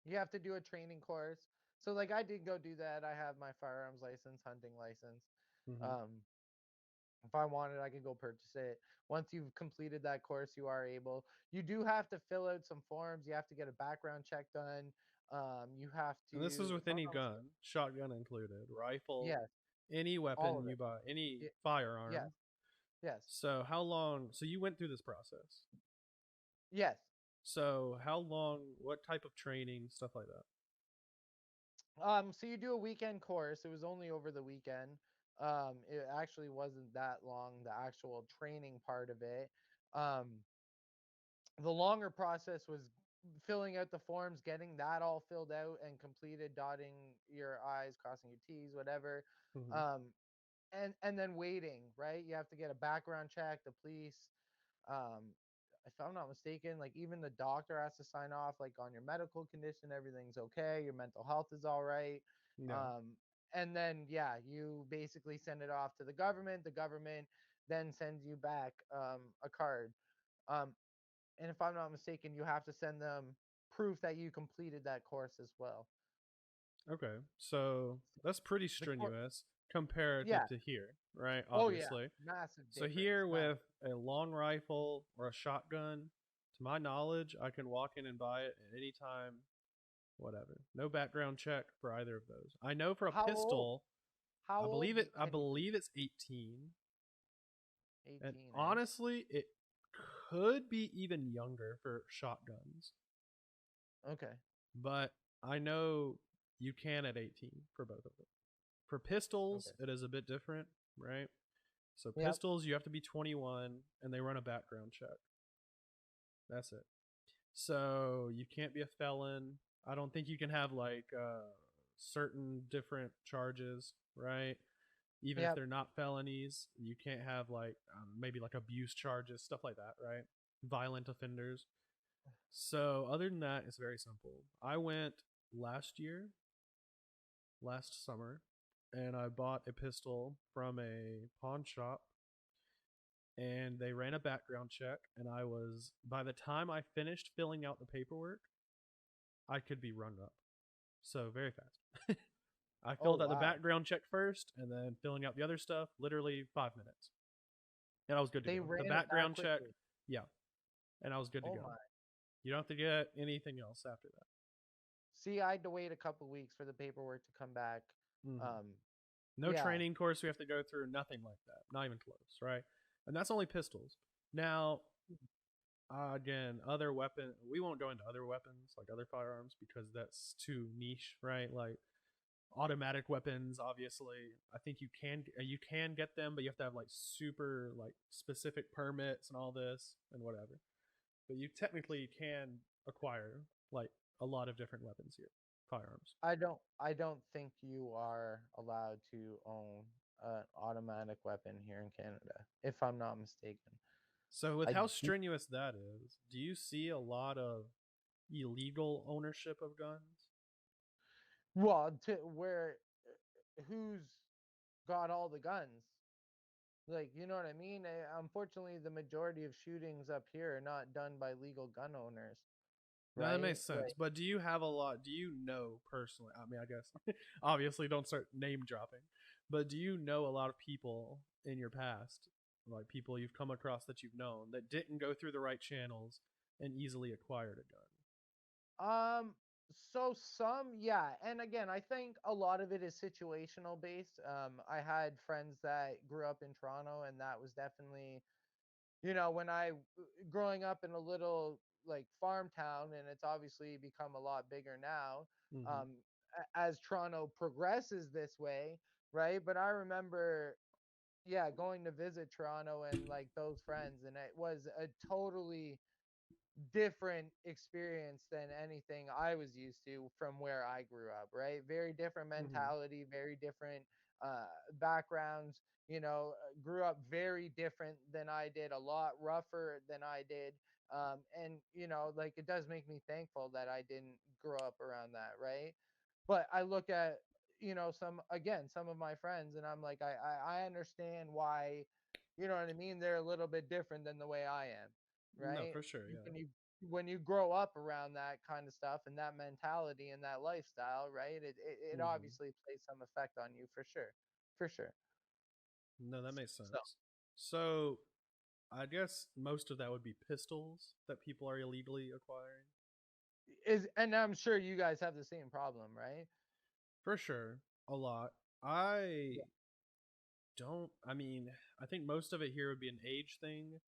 A: you have to do a training course. So like I did go do that. I have my firearms license, hunting license.
B: Mm-hmm.
A: Um, if I wanted, I could go purchase it. Once you've completed that course, you are able. You do have to fill out some forms. You have to get a background check done. You have
B: And this is
A: to,
B: with
A: if I'm
B: any
A: not mistaken,
B: gun, shotgun included, rifle,
A: yes,
B: any
A: all
B: weapon
A: of
B: you
A: it.
B: buy, any
A: Ye- Yes,
B: firearm.
A: yes,
B: So how long? So you went through this process.
A: yes.
B: So how long? What type of training, stuff like that?
A: So you do a weekend course. It was only over the weekend. It actually wasn't that long, the actual training part of it. Um, the longer process was filling out the forms, getting that all filled out and completed, dotting your I's, crossing your T's, whatever.
B: Mm-hmm.
A: Um, and then waiting, right? You have to get a background check, the police. Um, if I'm not mistaken, like even the doctor has to sign off, like on your medical condition, everything's okay, your mental health is all right.
B: Yeah.
A: Um, and then yeah, you basically send it off to the government. The government then sends you back a card. Um, and if I'm not mistaken, you have to send them proof that you completed that course as well.
B: Okay, so that's pretty
A: The court,
B: strenuous comparative
A: yeah.
B: to here, right?
A: Oh yeah,
B: Obviously.
A: massive
B: So
A: difference.
B: here with a long rifle or a shotgun, to my knowledge, I can walk in and buy it at any time, whatever. No background check for either of those. I know for a
A: How old?
B: pistol,
A: How old
B: I
A: can you be?
B: believe it's 18. And
A: 18, eh?
B: honestly, it could be even younger for shotguns,
A: Okay.
B: but I know you can at 18 for both of them. For pistols,
A: Okay.
B: it is a bit different, right? So
A: Yep.
B: pistols, you have to be 21 and they run a background check. That's it. So you can't be a felon. I don't think you can have like certain different charges, right? Even if
A: Yep.
B: they're not felonies, you can't have like maybe like abuse charges, stuff like that, right? Violent offenders. So other than that, it's very simple. I went last year, last summer, and I bought a pistol from a pawn shop, and they ran a background check, and I was, by the time I finished filling out the paperwork, I could be rung up. So very fast. I
A: Oh
B: filled out the
A: wow.
B: background check first and then filling out the other stuff, literally 5 minutes. And I was good to
A: They
B: go. The
A: ran it that
B: background check,
A: quickly.
B: yeah, and I was good to
A: Oh
B: go.
A: my.
B: You don't have to get anything else after
A: See, I had to wait a couple weeks for the paperwork to come back.
B: that.
A: Um,
B: No
A: yeah.
B: training course we have to go through, nothing like that. Not even close, right? And that's only pistols. Now, again, other weapon, we won't go into other weapons, like other firearms, because that's too niche, right? Like automatic weapons, obviously, I think you can get them, but you have to have like super like specific permits and all this and whatever. But you technically can acquire like a lot of different weapons here, firearms.
A: I don't think you are allowed to own an automatic weapon here in Canada, if I'm not mistaken.
B: So with
A: I
B: how
A: do,
B: strenuous that is, do you see a lot of illegal ownership of guns?
A: well, to where who's got all the guns? Like, you know what I mean? Unfortunately, the majority of shootings up here are not done by legal gun owners,
B: No, that
A: right?
B: makes sense.
A: Like,
B: But do you have a lot? Do you know personally? I mean, I guess obviously don't start name dropping, but do you know a lot of people in your past, like people you've come across that you've known that didn't go through the right channels and easily acquired a gun?
A: um, so some, yeah, and again, I think a lot of it is situational based. I had friends that grew up in Toronto, and that was definitely, when I growing up in a little like farm town, and it's obviously become a lot bigger now.
B: Mm-hmm.
A: Um, as Toronto progresses this way, right? But I remember, yeah, going to visit Toronto and like those friends, and it was a totally different experience than anything I was used to from where I grew up, right? Very different
B: Mm-hmm.
A: mentality, very different backgrounds. Grew up very different than I did, a lot rougher than I did. And, like it does make me thankful that I didn't grow up around that, right? But I look at, some of my friends, and I'm like, I understand why, you know what I mean? They're a little bit different than the way I am,
B: No,
A: right?
B: for sure. Yeah.
A: When you grow up around that kind of stuff and that mentality and that lifestyle, right? It
B: Mm-hmm.
A: obviously plays some effect on you for sure, for sure.
B: No, that makes
A: So
B: sense. So I guess most of that would be pistols that people are illegally acquiring.
A: and I'm sure you guys have the same problem, right?
B: For sure, a lot. I
A: Yeah.
B: don't. I mean, I think most of it here would be an age thing.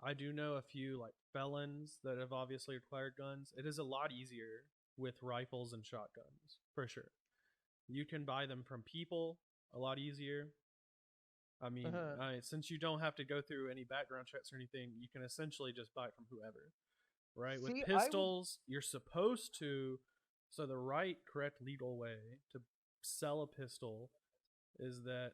B: I do know a few like felons that have obviously acquired guns. It is a lot easier with rifles and shotguns, for sure. You can buy them from people a lot easier. I mean,
A: Uh-huh.
B: since you don't have to go through any background checks or anything, you can essentially just buy it from whoever, right? With
A: See, I was
B: pistols, you're supposed to. So the right, correct, legal way to sell a pistol is that,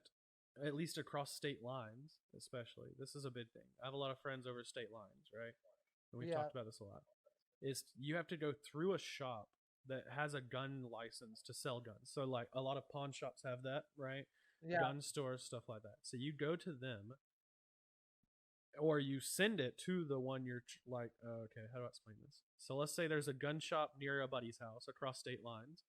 B: at least across state lines, especially, this is a big thing. I have a lot of friends over state lines, right? And we've
A: yeah,
B: talked about this a lot. Is you have to go through a shop that has a gun license to sell guns. So like a lot of pawn shops have that, right?
A: yeah,
B: Gun stores, stuff like that. So you go to them, or you send it to the one you're like, okay, how do I explain this? So let's say there's a gun shop near a buddy's house across state lines.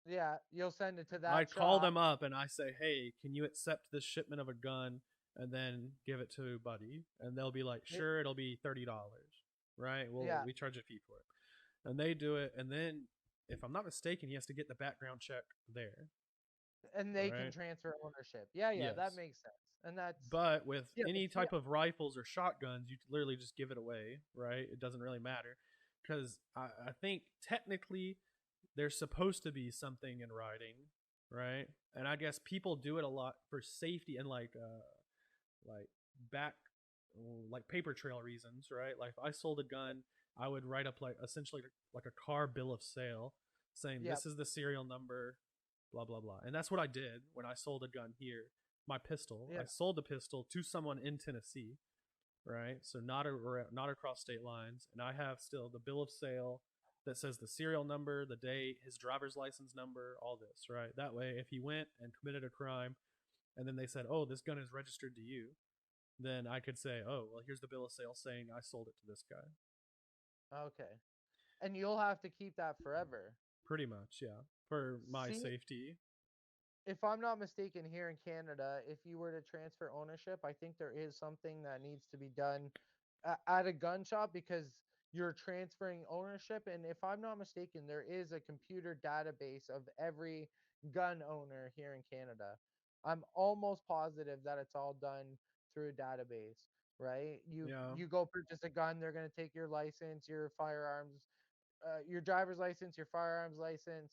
A: Yeah, you'll send it to
B: I
A: that
B: call
A: shop.
B: them up and I say, "Hey, can you accept this shipment of a gun and then give it to Buddy?" And they'll be like,
A: It,
B: "Sure, it'll be $30, right? Well,
A: yeah,
B: we charge a fee for it." And they do it, and then if I'm not mistaken, he has to get the background check there,
A: and they can
B: right?
A: transfer ownership. Yeah, yeah, that
B: Yes.
A: makes sense. And that's
B: But with
A: yeah, but
B: any
A: see,
B: type of rifles or shotguns, you literally just give it away, right? It doesn't really matter. Because I think technically there's supposed to be something in writing, right? And I guess people do it a lot for safety and like back like paper trail reasons, right? Like if I sold a gun, I would write up like essentially like a car bill of sale saying
A: yeah,
B: this is the serial number, blah blah blah. And that's what I did when I sold a gun here. My pistol,
A: yeah,
B: I sold the pistol to someone in Tennessee, right? So not across state lines, and I have still the bill of sale that says the serial number, the date, his driver's license number, all this, right? That way, if he went and committed a crime, and then they said, "Oh, this gun is registered to you," then I could say, "Oh, well, here's the bill of sale saying I sold it to this guy."
A: okay. And you'll have to keep that forever.
B: Pretty much, yeah, for my
A: See,
B: safety.
A: if I'm not mistaken, here in Canada, if you were to transfer ownership, I think there is something that needs to be done at a gun shop because you're transferring ownership. And if I'm not mistaken, there is a computer database of every gun owner here in Canada. I'm almost positive that it's all done through a database, right? You
B: Yeah,
A: you go purchase a gun, they're going to take your license, your firearms, your driver's license, your firearms license,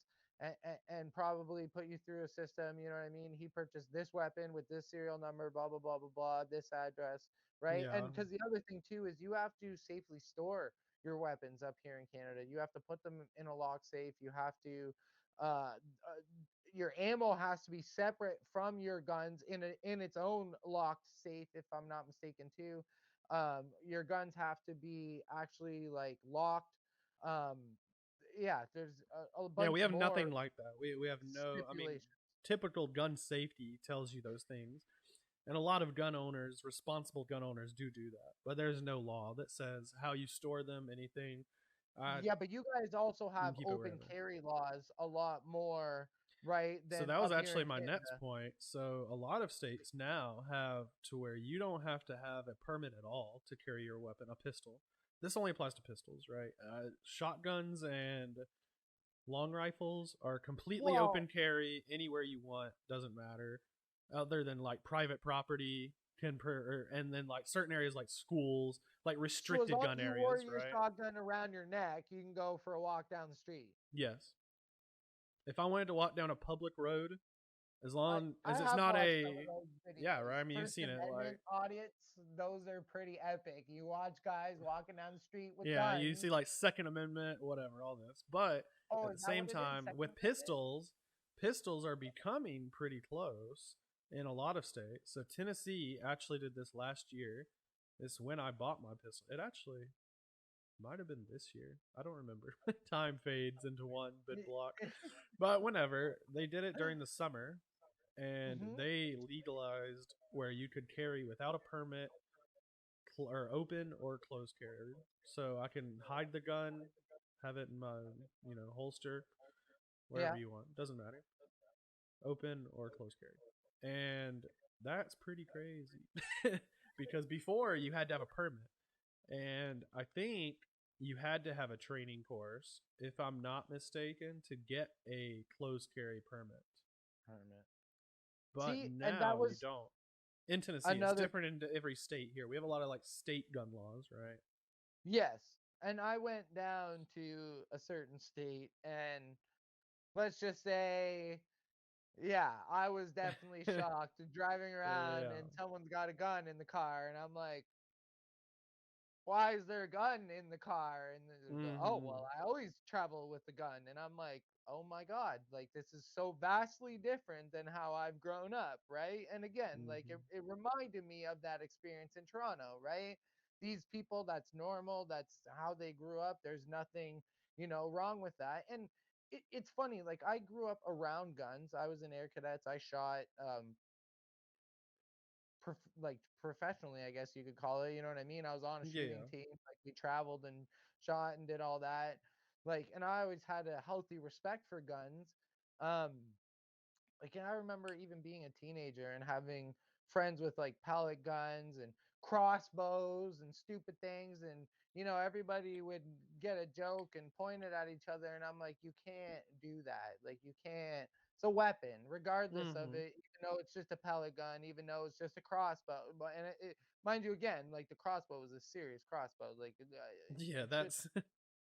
A: and probably put you through a system. You know what I mean? He purchased this weapon with this serial number, blah blah blah blah blah, this address, right?
B: yeah,
A: And because the other thing too is you have to safely store your weapons up here in Canada. You have to put them in a lock safe. You have to your ammo has to be separate from your guns in its own locked safe, if I'm not mistaken too. Your guns have to be actually like locked. um yeah, there's a
B: yeah. We
A: bunch
B: have
A: more
B: nothing like that. We have no. I mean,
A: stipulations.
B: typical gun safety tells you those things. And a lot of gun owners, responsible gun owners, do that. But there's no law that says how you store them, anything. Uh,
A: Yeah, but you guys also
B: you
A: have
B: can keep it
A: open
B: wherever.
A: carry laws a lot more, right,
B: So
A: than
B: that was
A: up here
B: actually
A: in
B: my next
A: Canada.
B: point. So a lot of states now have to where you don't have to have a permit at all to carry your weapon, a pistol. This only applies to pistols, right? Shotguns and long rifles are completely
A: Well,
B: open carry anywhere you want, doesn't matter. Other than like private property and then like certain areas like schools, like
A: so as
B: restricted
A: long
B: gun
A: as you wore
B: areas,
A: your
B: right?
A: shotgun around your neck, you can go for a walk down the street.
B: Yes. If I wanted to walk down a public road, as long
A: I
B: as it's
A: have
B: not
A: watched some of
B: a
A: those
B: yeah,
A: videos.
B: right. I mean, you've
A: First
B: seen it,
A: Amendment
B: like
A: audits, those are pretty epic. You watch guys walking down the street with
B: yeah, you
A: guns.
B: see like Second Amendment, whatever, all this. But
A: Oh,
B: at
A: is
B: the
A: that
B: same
A: what it is?
B: time,
A: Second
B: with
A: Amendment?
B: pistols are becoming pretty close in a lot of states. So Tennessee actually did this last year. This when I bought my pistol. It actually might have been this year. I don't remember. Time fades into one big block. But whenever they did it during the summer, and
A: Hmm.
B: they legalized where you could carry without a permit or open or closed carry. So I can hide the gun, have it in my holster, wherever
A: Yeah.
B: you want. Doesn't matter, open or closed carry, and that's pretty crazy because before you had to have a permit, and I think you had to have a training course, if I'm not mistaken, to get a closed carry permit.
A: Tournament.
B: But
A: See, and that
B: now you
A: was
B: don't. In Tennessee, it's
A: another.
B: different in every state here. We have a lot of like state gun laws, right?
A: Yes. And I went down to a certain state, and let's just say, yeah, I was definitely shocked driving around
B: Yeah.
A: and someone's got a gun in the car, and I'm like, why is there a gun in the car? And oh, well,
B: Mm-hmm.
A: I always travel with the gun. And I'm like, oh my God, like this is so vastly different than how I've grown up, right? And again, like
B: Mm-hmm.
A: it reminded me of that experience in Toronto, right? These people, that's normal, that's how they grew up. There's nothing, wrong with that. And it's funny, like I grew up around guns. I was in Air Cadets. I shot like professionally, I guess you could call it. You know what I mean? I was on a shooting
B: Yeah.
A: team. Like we traveled and shot and did all that. Like, and I always had a healthy respect for guns. Um, like, and I remember even being a teenager and having friends with like pellet guns and crossbows and stupid things, and everybody would get a joke and point it at each other, and I'm like, you can't do that. Like, you can't. It's a weapon, regardless of
B: Mm-hmm.
A: it, even though it's just a pellet gun, even though it's just a crossbow. But and mind you, again, like the crossbow was a serious crossbow. Like,
B: Yeah,
A: it should,
B: that's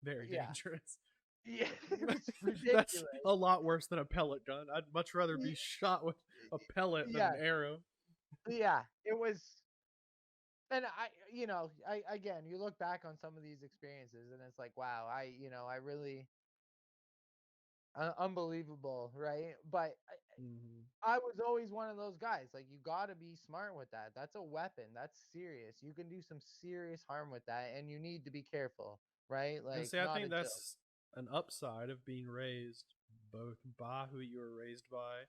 B: very
A: yeah,
B: dangerous.
A: yeah, it was
B: That's
A: ridiculous.
B: a lot worse than a pellet gun. I'd much rather be shot with a pellet than
A: Yeah,
B: an arrow.
A: yeah, it was. And I again, you look back on some of these experiences, and it's like, wow, I really unbelievable, right? But
B: Mm-hmm.
A: I was always one of those guys. Like, you got to be smart with that. That's a weapon. That's serious. You can do some serious harm with that, and you need to be careful, right?
B: And
A: Like,
B: see, I
A: not a
B: think
A: joke.
B: that's an upside of being raised both by who you were raised by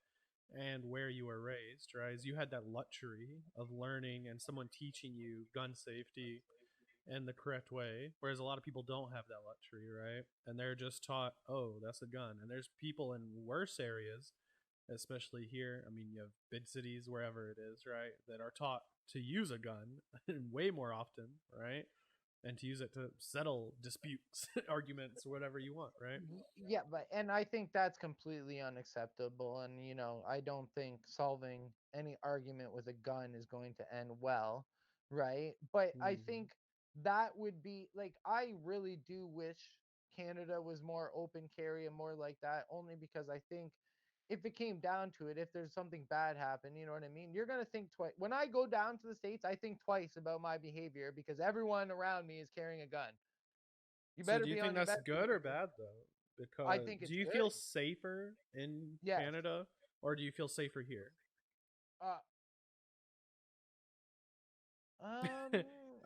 B: and where you were raised, right? Is you had that luxury of learning and someone teaching you gun safety in the correct way, whereas a lot of people don't have that luxury, right? And they're just taught, oh, that's a gun. And there's people in worse areas, especially here. I mean, you have big cities, wherever it is, right, that are taught to use a gun way more often, right? And to use it to settle disputes, arguments, whatever you want, right?
A: Yeah, but and I think that's completely unacceptable. And I don't think solving any argument with a gun is going to end well, right? But I
B: Mm-hmm.
A: think that would be like, I really do wish Canada was more open carry and more like that, only because I think if it came down to it, if there's something bad happen, you know what I mean? You're gonna think twice. When I go down to the States, I think twice about my behavior because everyone around me is carrying a gun. You
B: So
A: better
B: do you
A: be
B: think
A: on your
B: that's
A: best
B: good or
A: behavior.
B: bad though?
A: I
B: Because
A: think
B: do
A: it's
B: you feel
A: good.
B: safer in
A: Yes.
B: Canada or do you feel safer here?
A: Uh, um,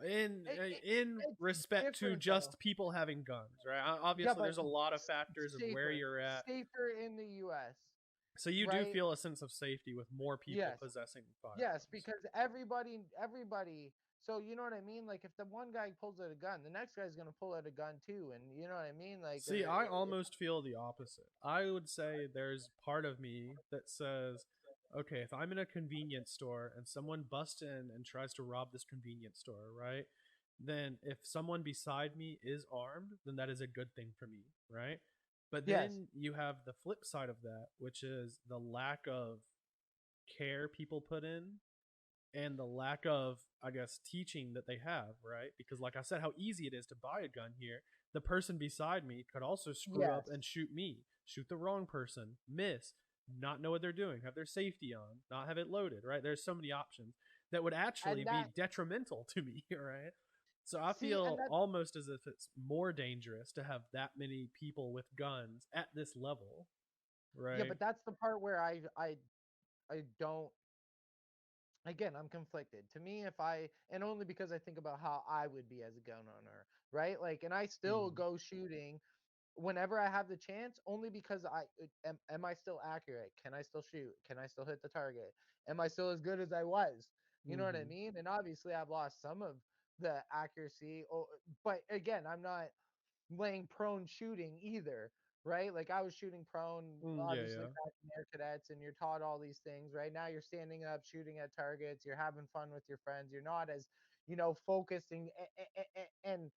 B: in
A: it
B: in
A: it's
B: respect to
A: different though.
B: just people having guns, right?
A: Yeah,
B: Obviously,
A: but
B: there's a lot of factors of where
A: safer,
B: you're at.
A: safer in the U.S.
B: So you do
A: Right?
B: feel a sense of safety with more people
A: Yes,
B: possessing
A: yes,
B: firearms.
A: because everybody. So you know what I mean? Like, if the one guy pulls out a gun, the next guy's gonna pull out a gun too, and you know what I mean? Like,
B: See, I almost feel the opposite. I would say there's part of me that says, okay, if I'm in a convenience store and someone busts in and tries to rob this convenience store, right? Then if someone beside me is armed, then that is a good thing for me, right? But
A: yes,
B: then you have the flip side of that, which is the lack of care people put in and the lack of, I guess, teaching that they have, right? Because, like I said, how easy it is to buy a gun here. The person beside me could also screw up
A: yes,
B: and shoot me, shoot the wrong person, miss, not know what they're doing, have their safety on, not have it loaded, right? There's so many options that would actually
A: and
B: be
A: that
B: detrimental to me, right? So I
A: see, and
B: feel
A: that
B: almost as if it's more dangerous to have that many people with guns at this level,
A: yeah,
B: right?
A: but that's the part where I don't. Again, I'm conflicted. To me, if I, and only because I think about how I would be as a gun owner, right? Like, and I still
B: Mm-hmm.
A: go shooting whenever I have the chance, only because am I still accurate? Can I still shoot? Can I still hit the target? Am I still as good as I was? You know what I
B: Mm-hmm.
A: mean? And obviously, I've lost some of the accuracy. But again, I'm not laying prone shooting either, right? Like, I was shooting prone,
B: Mm, yeah,
A: obviously,
B: yeah.
A: back in Air Cadets, and you're taught all these things, right? Now you're standing up, shooting at targets, you're having fun with your friends, you're not as, focusing, and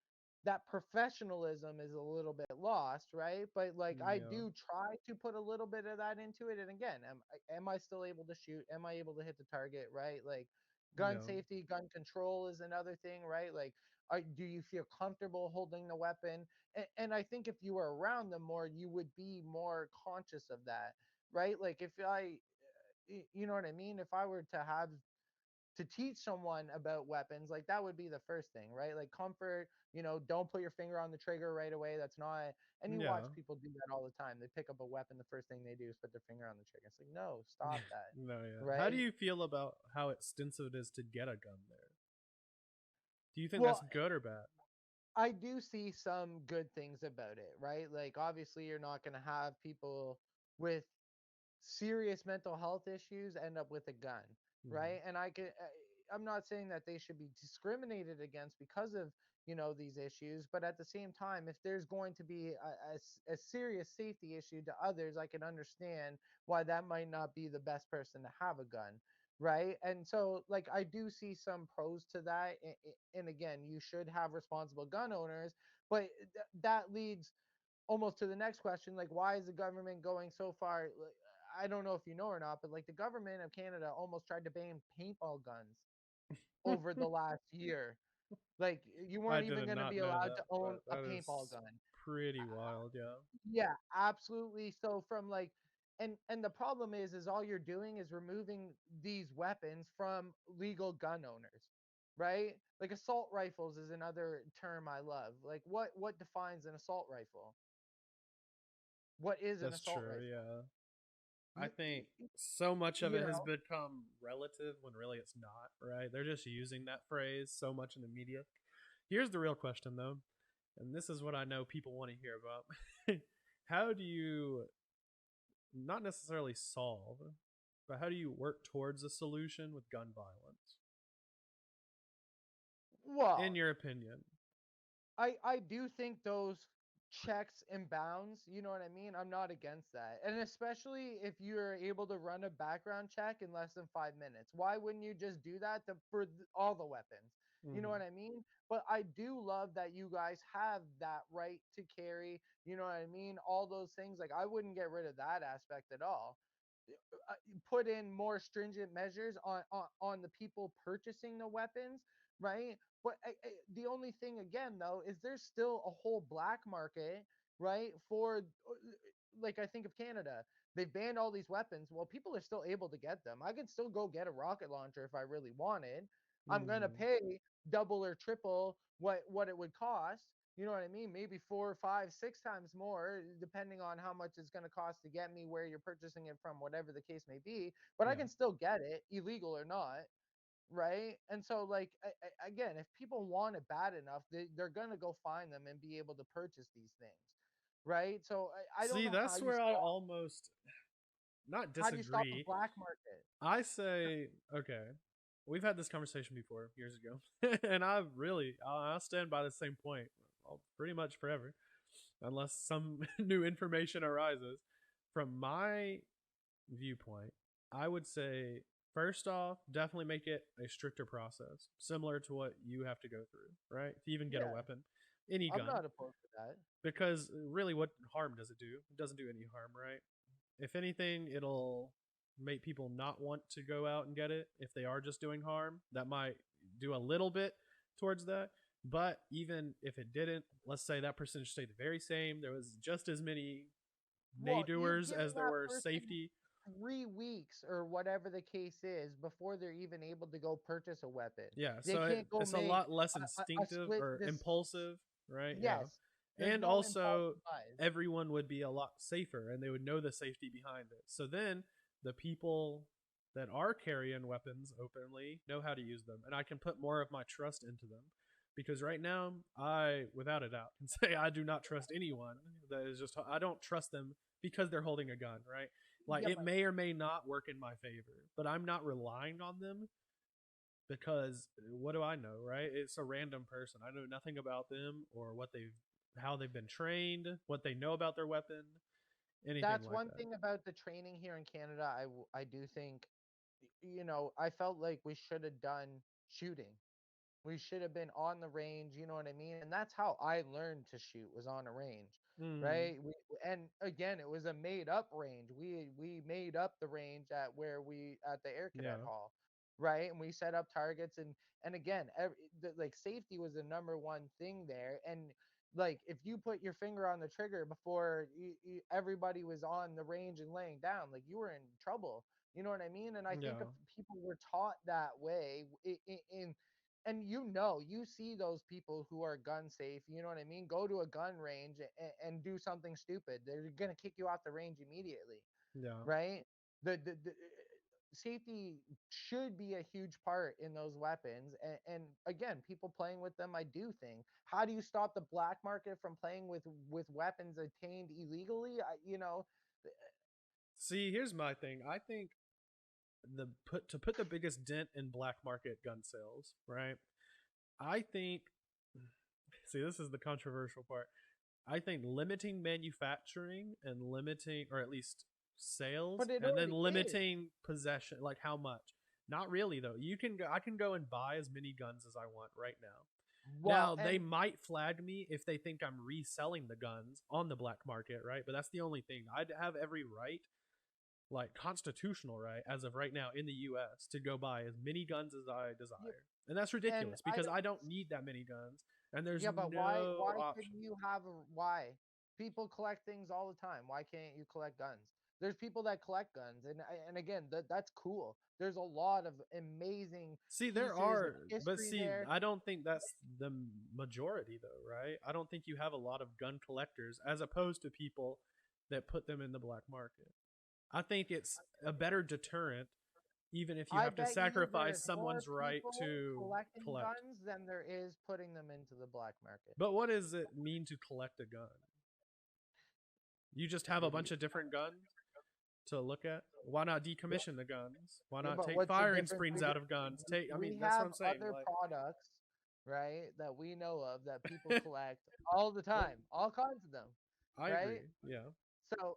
A: that professionalism is a little bit lost, right? But like,
B: Mm,
A: I
B: yeah.
A: do try to put a little bit of that into it. And again, am I still able to shoot? Am I able to hit the target, right? Like, gun
B: Yeah.
A: safety, gun control is another thing, right? Like, do you feel comfortable holding the weapon? And I think if you were around them more, you would be more conscious of that, right? Like, if you know what I mean? If I were to have to teach someone about weapons, like, that would be the first thing, right? Like, comfort, don't put your finger on the trigger right away. That's not, and you watch
B: Yeah.
A: people do that all the time. They pick up a weapon, the first thing they do is put their finger on the trigger. It's like, no, stop that,
B: No, yeah. How do
A: right?
B: you feel about how extensive it is to get a gun there? Do you think that's
A: Well,
B: good or bad?
A: I do see some good things about it, right? Like, obviously, you're not going to have people with serious mental health issues end up with a gun,
B: Mm-hmm.
A: right? And I could. I'm not saying that they should be discriminated against because of, these issues, but at the same time, if there's going to be a serious safety issue to others, I can understand why that might not be the best person to have a gun, right? And so, like, I do see some pros to that, and again, you should have responsible gun owners, but that leads almost to the next question, like, why is the government going so far? Like, I don't know if you know or not, but like the government of Canada almost tried to ban paintball guns over the last year. Like, you
B: I
A: weren't even
B: did
A: going to
B: not
A: be
B: know
A: allowed to
B: that,
A: own
B: but
A: a
B: that
A: paintball
B: is
A: gun.
B: pretty wild. Yeah.
A: Yeah, absolutely. So from like, and the problem is all you're doing is removing these weapons from legal gun owners, right? Like assault rifles is another term I love. Like, what defines an assault rifle? What is an
B: That's
A: assault
B: true.
A: rifle?
B: Yeah. I
A: You,
B: think so much of
A: you
B: it has
A: know,
B: become relative when really it's not, right? They're just using that phrase so much in the media. Here's the real question, though, and this is what I know people want to hear about. How do you not necessarily solve, but how do you work towards a solution with gun violence? In
A: well,
B: your opinion?
A: I do think those checks and bounds, you know what I mean? I'm not against that. And especially if you're able to run a background check in less than 5 minutes. Why wouldn't you just do that for all the weapons? You know
B: Mm-hmm.
A: what I mean? But I do love that you guys have that right to carry, you know what I mean? All those things. Like, I wouldn't get rid of that aspect at all. Put in more stringent measures on the people purchasing the weapons, right? But the only thing again though is there's still a whole black market, right? For like, I think of Canada, they've banned all these weapons. Well, people are still able to get them. I can still go get a rocket launcher if I really wanted. I'm gonna
B: Mm-hmm.
A: pay double or triple what it would cost. You know what I mean? Maybe four, five, six times more, depending on how much it's going to cost to get me where you're purchasing it from, whatever the case may be. But I
B: Yeah.
A: can still get it, illegal or not, right? And so, like, again, if people want it bad enough, they're going to go find them and be able to purchase these things, right? So I don't
B: See,
A: know how
B: that's
A: you
B: where I
A: stop.
B: almost not
A: How do you stop the
B: disagree.
A: black market?
B: I say, okay, we've had this conversation before years ago, and I stand by the same point pretty much forever, unless some new information arises. From my viewpoint, I would say, first off, definitely make it a stricter process, similar to what you have to go through, right? To even get a
A: Yeah,
B: weapon, any
A: I'm
B: gun,
A: not opposed to that.
B: because really, what harm does it do? It doesn't do any harm, right? If anything, it'll make people not want to go out and get it if they are just doing harm. That might do a little bit towards that. But even if it didn't, let's say that percentage stayed the very same, there was just as many
A: Well, you've
B: doers
A: given
B: as there
A: that
B: were
A: person
B: safety.
A: 3 weeks or whatever the case is before they're even able to go purchase a weapon.
B: Yeah,
A: They
B: so
A: can't go
B: it's a
A: make
B: lot less
A: a
B: instinctive
A: split
B: or
A: this.
B: impulsive, right? Yeah.
A: Yes, there's
B: And
A: no impulse
B: also,
A: buys.
B: everyone would be a lot safer and they would know the safety behind it. So then the people that are carrying weapons openly know how to use them. And I can put more of my trust into them. Because right now, I, without a doubt, can say I do not trust anyone that is just, I don't trust them because they're holding a gun, right? Like,
A: Yeah,
B: it
A: but
B: may or may not work in my favor, but I'm not relying on them because what do I know, right? It's a random person. I know nothing about them or how they've been trained, what they know about their weapon, anything
A: that's
B: like
A: one
B: that.
A: thing about the training here in Canada. I do think, I felt like we should have done shooting. We should have been on the range, you know what I mean? And that's how I learned to shoot, was on a range,
B: Mm,
A: right? And again, it was a made up range. We made up the range at the Air Cadet
B: yeah,
A: Hall, right? And we set up targets, and again, like, safety was the number one thing there. And like, if you put your finger on the trigger before everybody was on the range and laying down, like, you were in trouble. You know what I mean? And I think if
B: yeah,
A: people were taught that way in and you see those people who are gun safe, you know what I mean, go to a gun range and do something stupid, they're going to kick you off the range immediately,
B: yeah.
A: right? The safety should be a huge part in those weapons, and again, people playing with them, I do think, how do you stop the black market from playing with weapons obtained illegally?
B: See, here's my thing. I think the put to put the biggest dent in black market gun sales, right? I think see this is the controversial part. I think limiting manufacturing and limiting, or at least sales,
A: But it
B: and then
A: already is.
B: limiting possession, like how much. Not really though. You can go, I can go and buy as many guns as I want right now.
A: Well,
B: Now they
A: and
B: might flag me if they think I'm reselling the guns on the black market, right? But that's the only thing. I'd have every right, like constitutional right, as of right now in the U.S. to go buy as many guns as I
A: you,
B: desire, and that's
A: and
B: ridiculous
A: I
B: because I don't need that many guns, and there's
A: yeah, but
B: no
A: why couldn't
B: option.
A: you have a why? People collect things all the time. Why can't you collect guns? There's people that collect guns, and again, that's cool. There's a lot of amazing
B: See, there
A: pieces and
B: are, but
A: history
B: see,
A: there.
B: I don't think that's the majority, though, right? I don't think you have a lot of gun collectors as opposed to people that put them in the black market. I think it's a better deterrent, even if you
A: I
B: have to
A: bet you
B: sacrifice
A: there's more
B: someone's right
A: people
B: to
A: collecting
B: collect.
A: guns than there is putting them into the black market.
B: But what does it mean to collect a gun? You just have a
A: What do you?
B: bunch of different guns to look at. Why not decommission the guns? Why
A: Yeah,
B: not
A: but
B: take
A: what's the
B: firing
A: difference
B: springs out of guns? Take, I mean,
A: we
B: that's what
A: have
B: I'm saying.
A: other
B: Like,
A: products, right, that we know of that people collect all the
B: well,
A: time, all kinds of them,
B: I
A: right?
B: agree. Yeah.
A: So,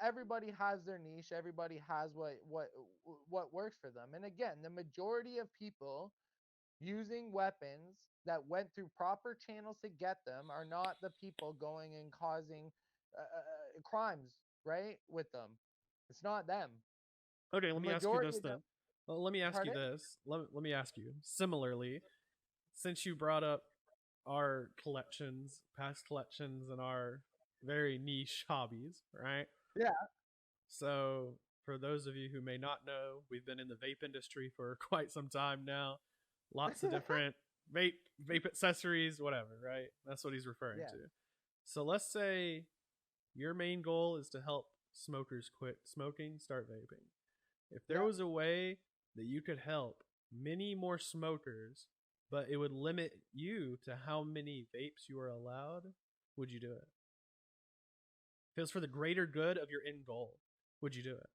A: everybody has their niche, everybody has what works for them. And again, the majority of people using weapons that went through proper channels to get them are not the people going and causing crimes, right, with them. It's not them.
B: Okay,
A: The
B: let me ask you
A: majority
B: this
A: of them.
B: then. Well, let me ask you
A: Pardon?
B: this. Let me ask you. Similarly, since you brought up our collections, past collections, and our very niche hobbies, right?
A: Yeah.
B: So, for those of you who may not know, we've been in the vape industry for quite some time now. Lots of different vape vape accessories, whatever, right? That's what he's referring
A: Yeah.
B: to. So, let's say your main goal is to help smokers quit smoking, start vaping. If there
A: Yeah.
B: was a way that you could help many more smokers, but it would limit you to how many vapes you are allowed, would you do it? If it was for the greater good of your end goal, would you do it?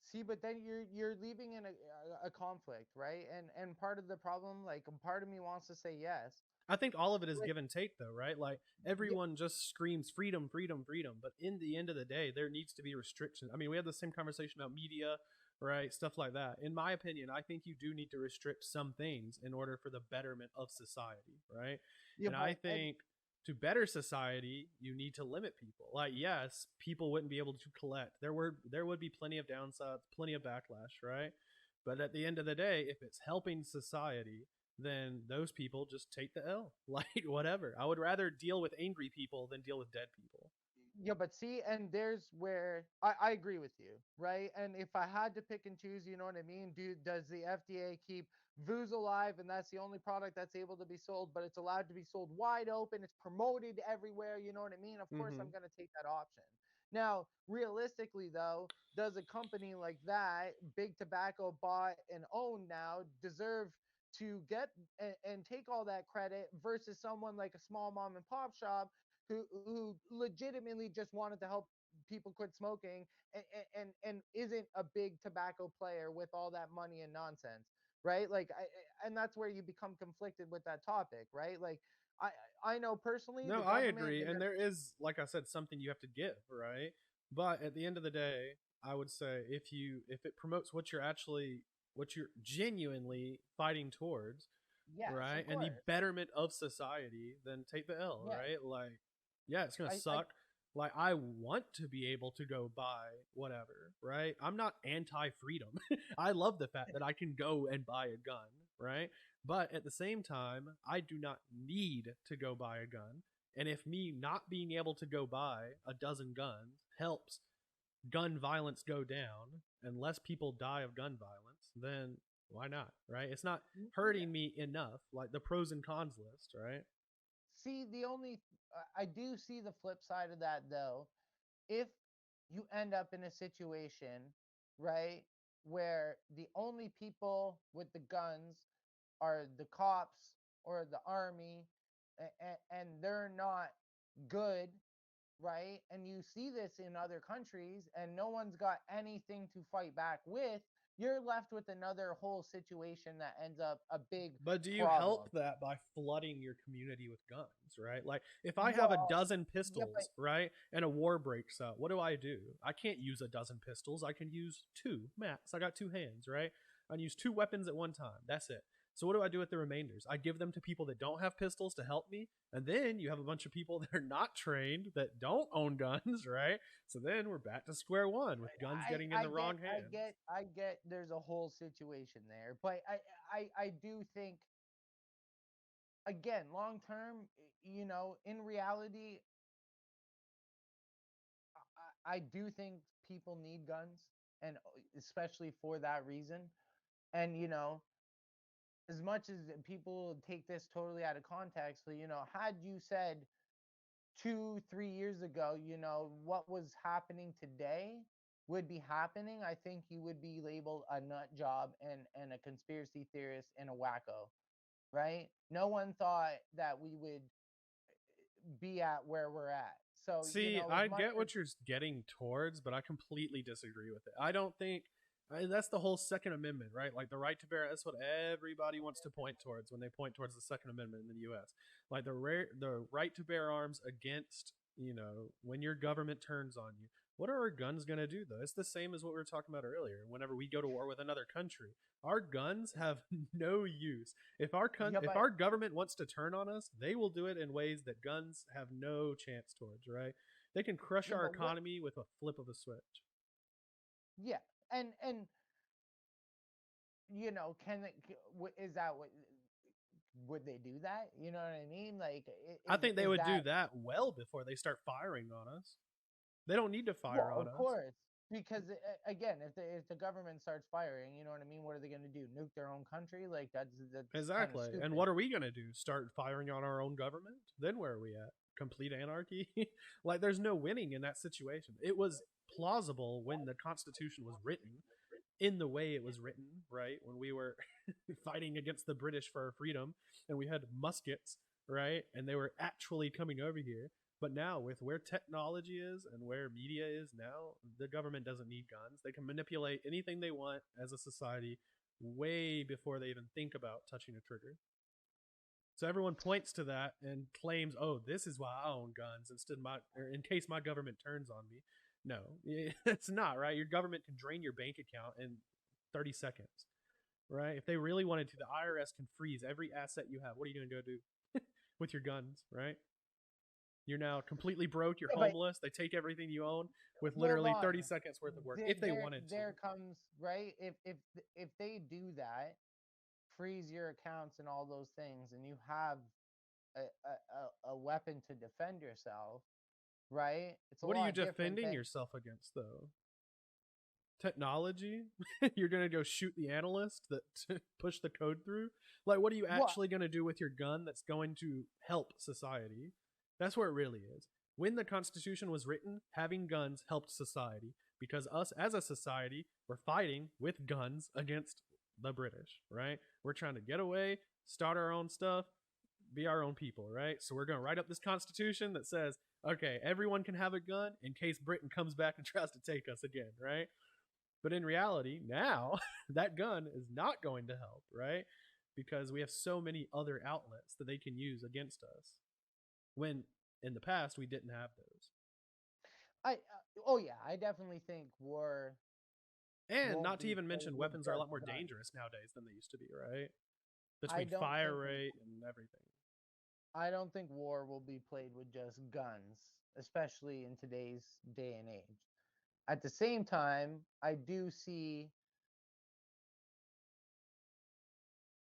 A: See, but then you're leaving in a conflict, right? And part of the problem, like, part of me wants to say yes.
B: I think all of it is
A: But
B: give and take, though, right? Like
A: yeah,
B: everyone just screams freedom, freedom, freedom, but in the end of the day, there needs to be restrictions. I mean, we had the same conversation about media, right? Stuff like that. In my opinion, I think you do need to restrict some things in order for the betterment of society, right?
A: yeah,
B: And I
A: but and
B: think to better society, you need to limit people. Like, yes, people wouldn't be able to collect. There would be plenty of downsides, plenty of backlash, right? But at the end of the day, if it's helping society, then those people just take the L. Like, whatever. I would rather deal with angry people than deal with dead people.
A: yeah, but see, and there's where I agree with you, right? And if I had to pick and choose, you know what I mean? Does the FDA keep Vooz alive, and that's the only product that's able to be sold, but it's allowed to be sold wide open, it's promoted everywhere, you know what I mean? Of course
B: Mm-hmm.
A: I'm gonna take that option. Now, realistically though, does a company like that, big tobacco bought and owned now, deserve to get and take all that credit versus someone like a small mom and pop shop who legitimately just wanted to help people quit smoking and isn't a big tobacco player with all that money and nonsense, right? Like, and that's where you become conflicted with that topic, right? Like, I I know personally
B: No,
A: the
B: I
A: government
B: agree.
A: is
B: And there is, like I said, something you have to give, right? But at the end of the day, I would say if it promotes what you're genuinely fighting towards,
A: yes,
B: right?
A: of
B: And the
A: course,
B: betterment of society, then take the L,
A: yes.
B: right? Like, yeah, it's gonna
A: I
B: suck. Like, I want to be able to go buy whatever, right? I'm not anti freedom. I love the fact that I can go and buy a gun, right? But at the same time, I do not need to go buy a gun. And if me not being able to go buy a dozen guns helps gun violence go down and less people die of gun violence, then why not? Right? It's not
A: yeah.
B: hurting me enough, like the pros and cons list, right?
A: See, the only I do see the flip side of that though. If you end up in a situation, right, where the only people with the guns are the cops or the army, and they're not good, right? And you see this in other countries, and no one's got anything to fight back with. You're left with another whole situation that ends up a big
B: But do you help
A: problem.
B: that by flooding your community with guns, right? Like if I have a
A: Well,
B: dozen
A: yeah, but
B: pistols, right, and a war breaks out, what do? I can't use a dozen pistols. I can use two max. I got two hands, right? I can use two weapons at one time. That's it. So what do I do with the remainders? I give them to people that don't have pistols to help me, and then you have a bunch of people that are not trained that don't own guns, right? So then we're back to square one with guns getting in
A: I
B: the
A: get,
B: wrong
A: I
B: hands.
A: get, I get. There's a whole situation there, but I do think, again, long term, in reality, I do think people need guns, and especially for that reason. And as much as people take this totally out of context, had you said 2 3 years ago, what was happening today would be happening, I think you would be labeled a nut job and a conspiracy theorist and a wacko, right? No one thought that we would be at where we're at. So,
B: See,
A: as
B: I
A: much
B: get
A: as
B: what you're getting towards, but I completely disagree with it. I don't think that's the whole Second Amendment, right? Like the right to bear. That's what everybody wants to point towards when they point towards the Second Amendment in the U.S. Like the right to bear arms against, when your government turns on you. What are our guns going to do, though? It's the same as what we were talking about earlier. Whenever we go to war with another country, our guns have no use.
A: yeah,
B: If our government wants to turn on us, they will do it in ways that guns have no chance towards, right? They can crush our
A: but what
B: economy with a flip of a switch.
A: yeah, and can it, is that what would they do that? You know what I mean? Like,
B: I think they
A: is
B: would do
A: that
B: that well before they start firing on us. They don't need to fire
A: well,
B: on
A: of
B: us.
A: course, because again, if the government starts firing, you know what I mean? What are they going to do? Nuke their own country? Like that's kind of
B: Exactly. And
A: stupid.
B: what are we going to do? Start firing on our own government? Then where are we at? Complete anarchy? Like, there's no winning in that situation. It was plausible when the Constitution was written in the way it was written, right? When we were fighting against the British for our freedom and we had muskets, right? And they were actually coming over here. But now, with where technology is and where media is now, the government doesn't need guns. They can manipulate anything they want as a society way before they even think about touching a trigger. So everyone points to that and claims, "Oh, this is why I own guns instead of or in case my government turns on me." No, it's not right. Your government can drain your bank account in 30 seconds, right? If they really wanted to, the IRS can freeze every asset you have. What are you going to go do with your guns, right? You're now completely broke. You're
A: Yeah, but
B: homeless. They take everything you own with
A: hold
B: literally
A: on.
B: 30 seconds worth of work
A: There,
B: if they
A: there,
B: wanted to.
A: there comes right. If they do that, freeze your accounts and all those things, and you have a weapon to defend yourself, right? It's a
B: What are you
A: lot different
B: defending
A: than
B: yourself against, though? Technology? You're gonna go shoot the analyst that push the code through? Like, what are you
A: what?
B: actually gonna do with your gun that's going to help society? That's where it really is. When the Constitution was written, having guns helped society because us as a society we're fighting with guns against the British, right? We're trying to get away, start our own stuff, be our own people, right? So we're gonna write up this Constitution that says, okay, everyone can have a gun in case Britain comes back and tries to take us again, right? But in reality, now that gun is not going to help, right? Because we have so many other outlets that they can use against us. When in the past we didn't have those.
A: Oh yeah, I definitely think war
B: And
A: won't
B: not to
A: be
B: even
A: played
B: mention
A: with
B: weapons are a
A: just
B: lot more
A: guns.
B: dangerous nowadays than they used to be, right?
A: I
B: Between
A: don't
B: fire
A: think
B: rate and everything.
A: I don't think war will be played with just guns, especially in today's day and age. At the same time, I do see,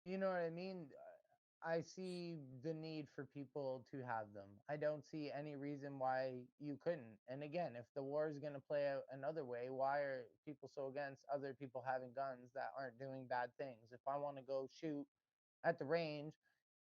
A: you know what I mean? I see the need for people to have them. I don't see any reason why you couldn't. And again, if the war is going to play out another way, why are people so against other people having guns that aren't doing bad things? If I want to go shoot at the range,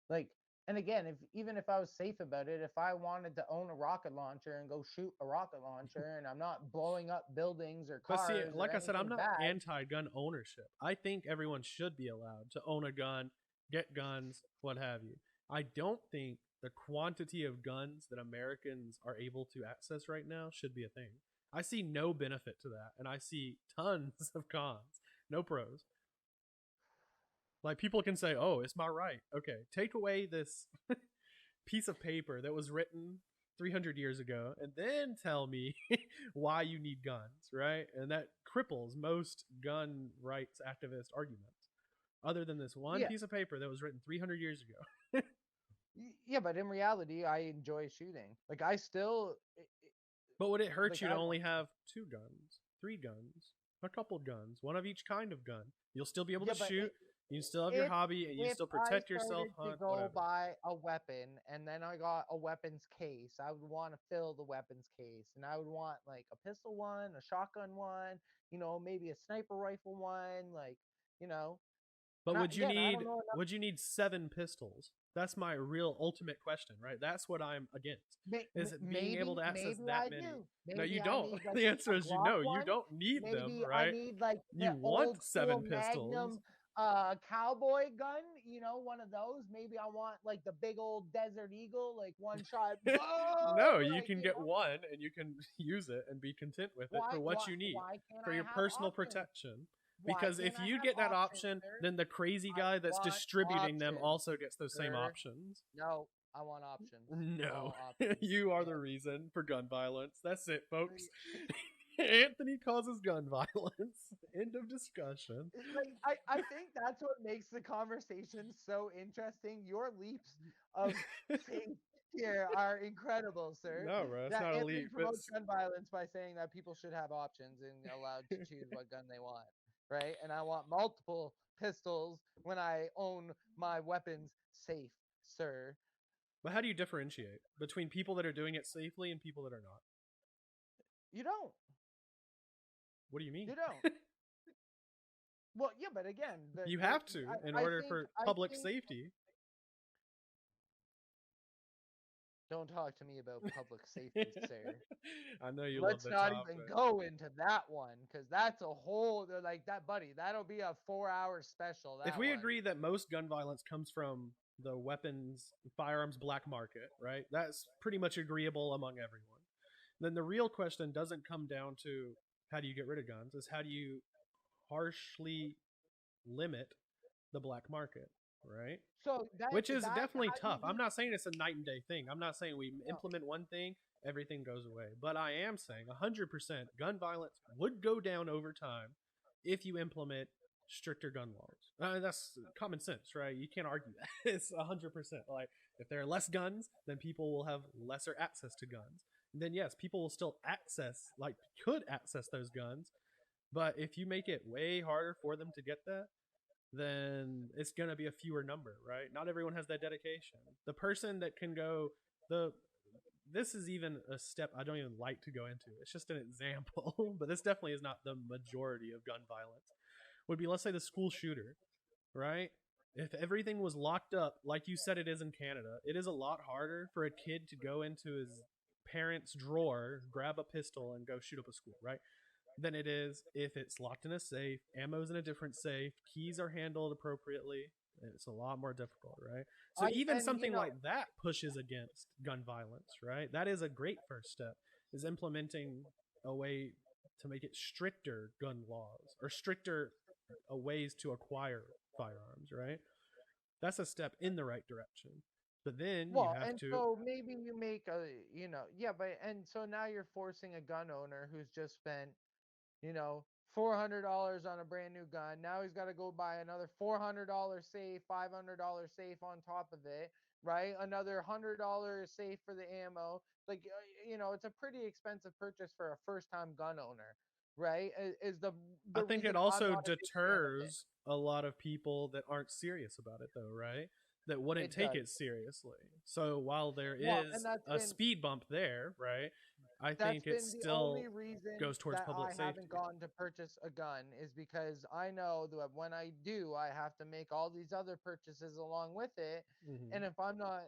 A: like, and again, if even if I was safe about it, if I wanted to own a rocket launcher and go shoot a rocket launcher and I'm not blowing up buildings or
B: But see,
A: cars or
B: like I said, I'm
A: anything
B: not
A: bad,
B: anti gun ownership. I think everyone should be allowed to own a gun, get guns, what have you. I don't think the quantity of guns that Americans are able to access right now should be a thing. I see no benefit to that, and I see tons of cons, no pros. Like people can say, "Oh, it's my right." Okay, take away this piece of paper that was written 300 years ago and then tell me why you need guns, right? And that cripples most gun rights activist arguments. Other than this one
A: Yeah.
B: piece of paper that was written 300 years ago.
A: Yeah, but in reality, I enjoy shooting. Like I still
B: But would it hurt
A: like
B: you to
A: I
B: only have 2 guns, 3 guns, a couple guns, one of each kind of gun? You'll still be able to
A: yeah, but
B: shoot. You can still have your
A: if
B: hobby, and you can
A: if
B: still
A: I
B: protect yourself,
A: started to
B: hunt,
A: go
B: whatever.
A: buy a weapon and then I got a weapons case, I would want to fill the weapons case and I would want like a pistol one, a shotgun one, maybe a sniper rifle one, like, you know.
B: But
A: Not
B: would you
A: again, I don't
B: need
A: know enough.
B: would you need 7 pistols? That's my real ultimate question, right? That's what I'm against. Is it being able
A: Maybe
B: to access
A: maybe
B: that
A: I
B: many?
A: do.
B: No, you
A: Maybe I
B: don't.
A: need like
B: The answer
A: a
B: is
A: Glock
B: you
A: one.
B: don't need them,
A: Maybe I
B: right?
A: need like the
B: You want
A: old
B: seven
A: school
B: pistols.
A: Magnum cowboy gun, one of those. Maybe I want like the big old Desert Eagle, like one shot,
B: No,
A: boom,
B: you
A: like
B: can get one and you can use it and be content with it
A: why
B: for what
A: why
B: you need
A: why can't
B: for
A: I
B: your
A: have
B: personal
A: options?
B: protection.
A: Why
B: Because
A: can't
B: if
A: I
B: you
A: have
B: get that
A: options,
B: option,
A: sir?
B: then the crazy
A: I
B: guy that's
A: want
B: distributing them
A: options,
B: also gets those same
A: sir.
B: options.
A: No, I want options.
B: No,
A: All options.
B: you are the
A: Yes.
B: reason for gun violence. That's it, folks. Anthony causes gun violence. End of discussion.
A: Like I think that's what makes the conversation so interesting. Your leaps of faith here are incredible, sir.
B: No, bro, it's
A: That
B: not a
A: Anthony
B: leap.
A: promotes
B: It's
A: gun violence by saying that people should have options and allowed to choose what gun they want, right? And I want multiple pistols when I own my weapons safe, sir.
B: but how do you differentiate between people that are doing it safely and people that are not?
A: You don't.
B: What do you mean?
A: You don't. Well, yeah, but again,
B: You have to in order for
A: I
B: public
A: think
B: safety.
A: don't talk to me about public safety, sir.
B: I know you love
A: Let's
B: the
A: not even
B: topic.
A: go into that one because that's a whole like that, buddy. That'll be a 4 hour special.
B: If
A: That
B: we
A: one.
B: agree that most gun violence comes from the weapons firearms black market, right? That's pretty much agreeable among everyone. Then the real question doesn't come down to how do you get rid of guns, is how do you harshly limit the black market, right?
A: So
B: Which is definitely
A: how do you
B: tough. I'm
A: do?
B: not saying it's a night and day thing. I'm not saying we
A: No.
B: implement one thing, everything goes away. But I am saying 100% gun violence would go down over time if you implement stricter gun laws. That's common sense, right? You can't argue that. It's 100%. Like, if there are less guns, then people will have lesser access to guns. And then, yes, people will still could access those guns. But if you make it way harder for them to get that, then it's going to be a fewer number, right? Not everyone has that dedication. The person that can go the this is even a step I don't even like to go into. It's just an example, but this definitely is not the majority of gun violence. Would be, let's say, the school shooter, right? If everything was locked up like you said it is in Canada, it is a lot harder for a kid to go into his parents' drawer, grab a pistol and go shoot up a school, right? Than it is if it's locked in a safe, ammo's in a different safe, keys are handled appropriately. It's a lot more difficult, right? So
A: I
B: even
A: and
B: something like that pushes against gun violence, right? That is a great first step, is implementing a way to make it stricter gun laws or stricter ways to acquire firearms, right? That's a step in the right direction. But then you
A: well,
B: have
A: and
B: to.
A: so maybe you make a yeah, but and so now you're forcing a gun owner who's just spent you know, $400 on a brand new gun. Now he's got to go buy another $400 safe, $500 safe on top of it, right? Another $100 safe for the ammo. Like, it's a pretty expensive purchase for a first-time gun owner, right? Is
B: I
A: the
B: think it
A: reason I'm
B: also
A: not a big fan of it.
B: deters a lot of people that aren't serious about it, though, right? That wouldn't
A: It
B: take
A: does.
B: it seriously. So while there
A: Well, and
B: is a
A: been
B: speed bump there, right? I
A: that's
B: think it
A: been the only
B: still
A: reason
B: goes towards
A: that I
B: public
A: haven't
B: safety.
A: gone to purchase a gun is because I know that when I do, I have to make all these other purchases along with it.
B: Hmm.
A: And if I'm not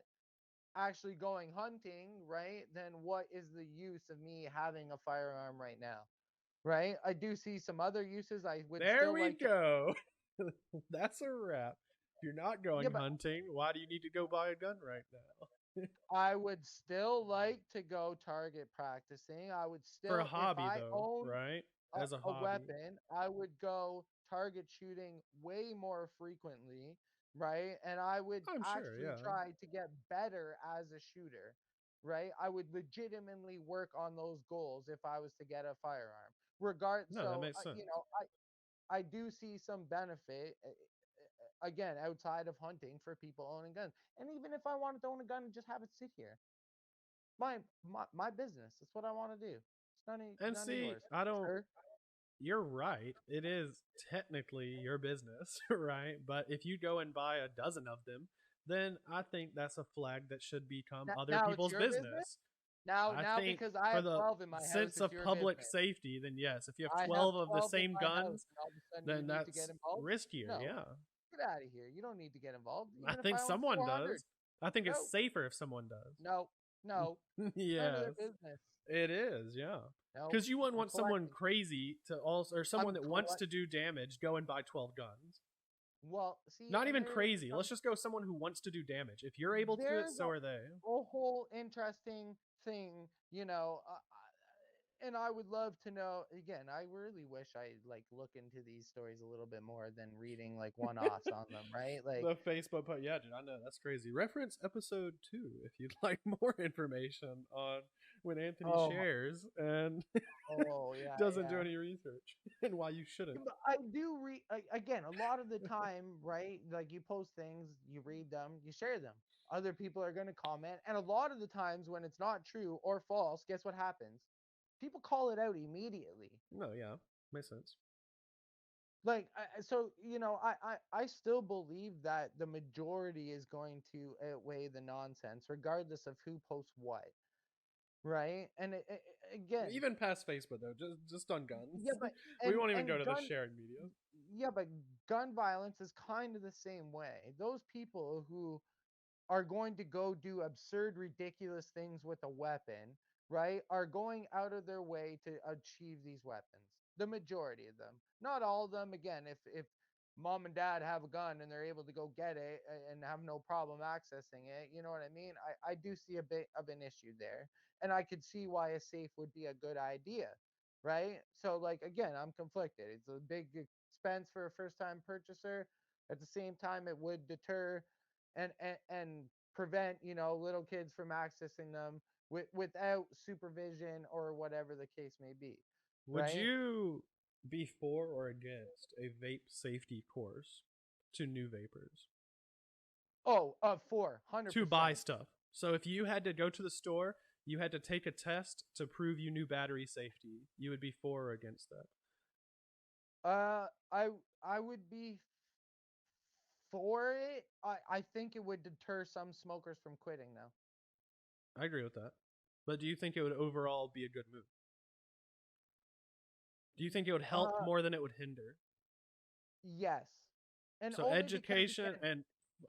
A: actually going hunting, right, then what is the use of me having a firearm right now? Right? I do see some other uses. I would
B: There
A: still
B: we
A: like to.
B: go. That's a wrap. If you're not
A: Yeah,
B: going
A: but
B: hunting, why do you need to go buy a gun right now?
A: I would still like to go target practicing. I would
B: For a
A: still, if
B: hobby,
A: I
B: though,
A: owned
B: right? As a
A: a
B: hobby.
A: weapon, I would go target shooting way more frequently, right? And I would
B: I'm sure,
A: actually
B: yeah.
A: try to get better as a shooter, right? I would legitimately work on those goals if I was to get a firearm.
B: No, that makes
A: You
B: sense.
A: know, I do see some benefit again outside of hunting for people owning guns. And even if I wanted to own a gun and just have it sit here, my business. That's what I want to do. It's
B: And
A: none of
B: see,
A: yours,
B: I don't.
A: sir.
B: You're right. It is technically your business, right? But if you go and buy a dozen of them, then I think that's a flag that should become other
A: Now it's
B: people's
A: your business.
B: business. I
A: Now
B: think
A: because I
B: for
A: have
B: the
A: 12 in my house,
B: sense
A: it's
B: of
A: your
B: public
A: business.
B: safety, then yes. If you have
A: I have
B: 12 of the
A: 12 in
B: same
A: my house,
B: guns,
A: and all of a sudden you
B: then
A: need to get
B: that's
A: involved.
B: riskier.
A: No,
B: Yeah.
A: get out of here. You don't need to get involved.
B: I
A: Even if
B: think
A: I own
B: someone
A: 400.
B: does. I think it's
A: No,
B: safer if someone does.
A: no, no. None of their
B: Yes,
A: business.
B: it is. Yeah.
A: No,
B: Because you wouldn't
A: I'm
B: want someone
A: collecting.
B: crazy to also, or someone
A: I'm
B: that wants
A: collect.
B: to do damage go and buy 12 guns.
A: Well, see,
B: Not
A: and
B: even
A: there
B: crazy. Let's
A: becomes
B: just go someone who wants to do damage. If you're able to do it,
A: there's
B: so are they.
A: a whole interesting thing, you know. And I would love to know. Again, I really wish I like look into these stories a little bit more than reading like one-offs on them, right? Like,
B: The Facebook post. Yeah, dude, I know. That's crazy. Reference episode 2 if you'd like more information on when Anthony
A: oh,
B: shares and
A: oh yeah,
B: doesn't do
A: yeah.
B: any research and why you
A: Yeah,
B: shouldn't.
A: but I do read again a lot of the time, right? Like you post things, you read them, you share them. Other people are going to comment, and a lot of the times when it's not true or false, guess what happens? People call it out immediately.
B: No, yeah. Makes sense.
A: Like so you know I still believe that the majority is going to outweigh the nonsense regardless of who posts what, right? And again,
B: Even past Facebook though, just on guns.
A: yeah, but
B: We won't even go
A: and
B: to the
A: gun
B: sharing media.
A: yeah, but gun violence is kind of the same way. Those people who are going to go do absurd, ridiculous things with a weapon, right, are going out of their way to achieve these weapons. The majority of them, not all of them. Again, if mom and dad have a gun and they're able to go get it and have no problem accessing it, you know what I mean? I do see a bit of an issue there, and I could see why a safe would be a good idea, right? So like again, I'm conflicted. It's a big expense for a first time purchaser. At the same time, it would deter and prevent little kids from accessing them without supervision or whatever the case may be,
B: Would
A: right?
B: you be for or against a vape safety course to new vapors?
A: Oh, 400%.
B: To buy stuff. So if you had to go to the store, you had to take a test to prove you knew battery safety. You would be for or against that.
A: I would be for it. I think it would deter some smokers from quitting though.
B: I agree with that. But do you think it would overall be a good move? Do you think it would help
A: uh
B: more than it would hinder?
A: yes, and
B: So
A: only because
B: education
A: again,
B: and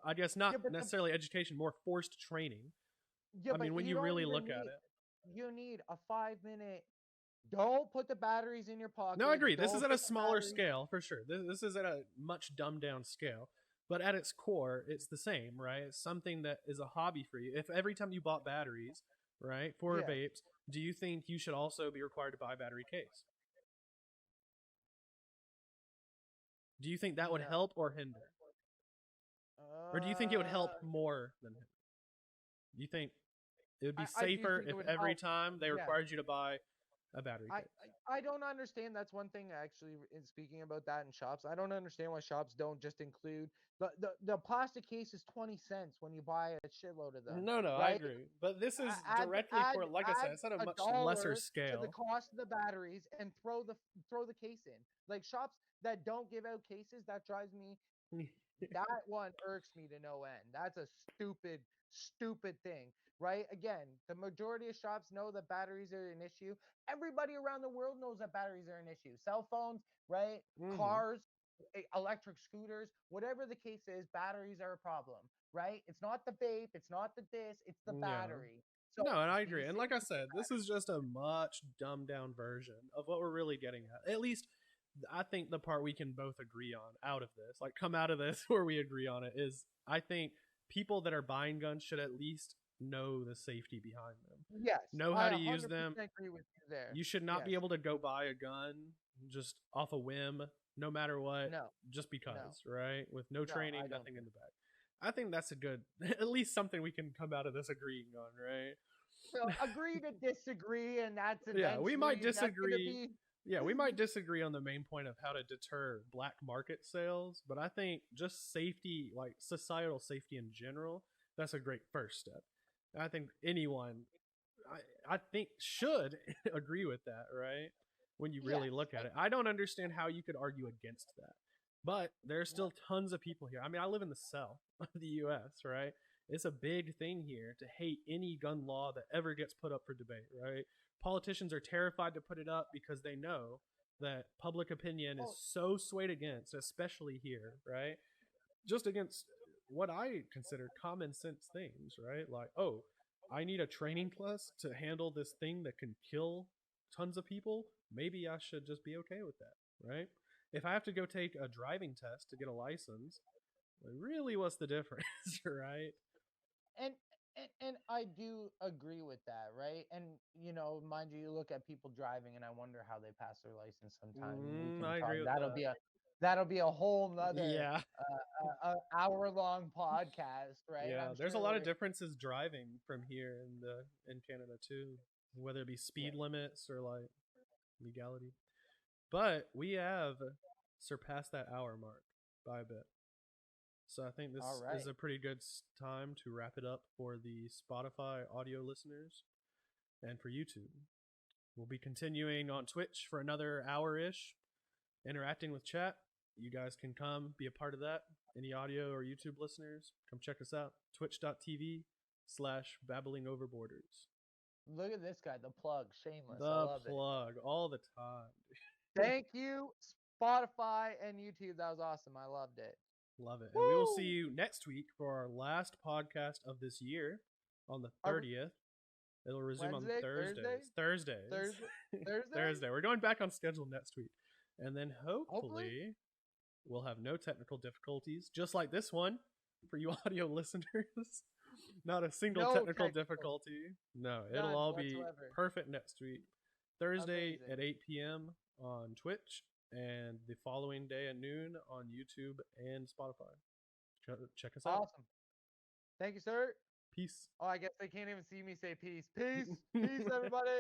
B: I guess
A: yeah,
B: not
A: but
B: necessarily education, more forced training.
A: yeah,
B: I
A: but
B: mean, when
A: you
B: you
A: don't
B: really
A: even
B: look at
A: need,
B: it.
A: you need a 5 minute. Don't put the batteries in your
B: No, I
A: pocket.
B: agree. This is
A: Don't
B: at a
A: put the
B: smaller
A: batteries.
B: scale for sure. This is at a much dumbed down scale. But at its core, it's the same, right? It's something that is a hobby for you. If every time you bought batteries, right, for
A: Yeah.
B: vapes, do you think you should also be required to buy a battery case? Do you think that would
A: No.
B: help or hinder? Or do you think it would help
A: Uh,
B: more than hinder? Do you think it would be
A: I do
B: safer
A: think it
B: if
A: would
B: every
A: help.
B: time they
A: Yes.
B: required you to buy a battery
A: I,
B: case?
A: I don't understand. That's one thing actually. In speaking about that in shops, I don't understand why shops don't just include the plastic case is 20 cents when you buy a shitload of them,
B: No, no, I
A: right?
B: agree. But this is
A: Add
B: directly
A: add
B: for, like I said,
A: add
B: it's at a
A: a
B: much lesser
A: dollar to the
B: scale.
A: cost of the batteries and throw the case in. Like shops that don't give out cases, that drives me. That one irks me to no end. That's a stupid thing, right? Again, the majority of shops know that batteries are an issue. Everybody around the world knows that batteries are an issue. Cell phones, right?
B: Mm-hmm.
A: Cars, electric scooters, whatever the case is, batteries are a problem, right? It's not the vape, it's not the this, it's the
B: Yeah.
A: battery. So
B: No, and I
A: be
B: agree. And
A: safe
B: like I
A: with the
B: said, this is
A: battery.
B: just a much dumbed down version of what we're really getting at. At least I think the part we can both agree on out of this, like come out of this where we agree on it, is I think people that are buying guns should at least know the safety behind them,
A: Yes,
B: know how
A: I
B: to use them.
A: 100% agree with you there.
B: You should not
A: Yes.
B: be able to go buy a gun just off a whim, no matter what,
A: No,
B: just
A: no,
B: because, right? With no
A: no, I
B: training,
A: don't
B: nothing in
A: think.
B: the back. I think that's a good, at least something we can come out of this agreeing on, right?
A: So agree to disagree, and that's
B: Yeah, we might
A: eventually that's gonna
B: disagree.
A: be.
B: Yeah, we might disagree on the main point of how to deter black market sales, but I think just safety, like societal safety in general, that's a great first step. I think anyone, I think should agree with that, right? When you really
A: Yes.
B: look at it, I don't understand how you could argue against that. But there's
A: No.
B: still tons of people here. I mean, I live in the South of the U.S., right? It's a big thing here to hate any gun law that ever gets put up for debate, right? Politicians are terrified to put it up because they know that public opinion is
A: Oh,
B: so swayed against, especially here, right? Just against what I consider common sense things, right? Like, oh, I need a training class to handle this thing that can kill tons of people. Maybe I should just be okay with that, right? If I have to go take a driving test to get a license, really, what's the difference, right?
A: and and I do agree with that, right? And mind you, you look at people driving, and I wonder how they pass their license. Sometime we can
B: I
A: talk.
B: agree with
A: That'll
B: that.
A: be a whole nother
B: Yeah,
A: hour long podcast, right?
B: yeah.
A: I'm
B: There's a lot of
A: sure.
B: differences driving from here in Canada too, whether it be
A: Yeah.
B: speed limits or like legality. But we have surpassed that hour mark by a bit. So I think
A: All
B: this is
A: right.
B: a pretty good time to wrap it up for the Spotify audio listeners and for YouTube. We'll be continuing on Twitch for another hour ish, interacting with chat. You guys can come be a part of that. Any audio or YouTube listeners, come check us out. Twitch.tv/Babbling Over Borders.
A: Look at this guy, the plug, shameless. I
B: The
A: love it.
B: plug all the time.
A: Thank you, Spotify and YouTube. That was awesome. I loved it.
B: Love it. And we will see
A: Woo!
B: you next week for our last podcast of this year on the
A: Are
B: 30th. It'll resume on
A: Wednesday, Thursday,
B: Thursdays. Thursdays.
A: Thursday, Thursday.
B: Thursday. We're going back on schedule next week. And then
A: Hopefully,
B: hopefully we'll have no technical difficulties, just like this one for you audio listeners. Not a single
A: no
B: technical
A: technical,
B: difficulty. No, it'll
A: none
B: all be
A: whatsoever.
B: perfect next week. Thursday
A: Amazing.
B: at 8 p.m. on Twitch, and the following day at noon on YouTube and Spotify. Check us out.
A: Awesome. Thank you, sir.
B: Peace.
A: Oh, I guess they can't even see me say peace. Peace. Peace, everybody.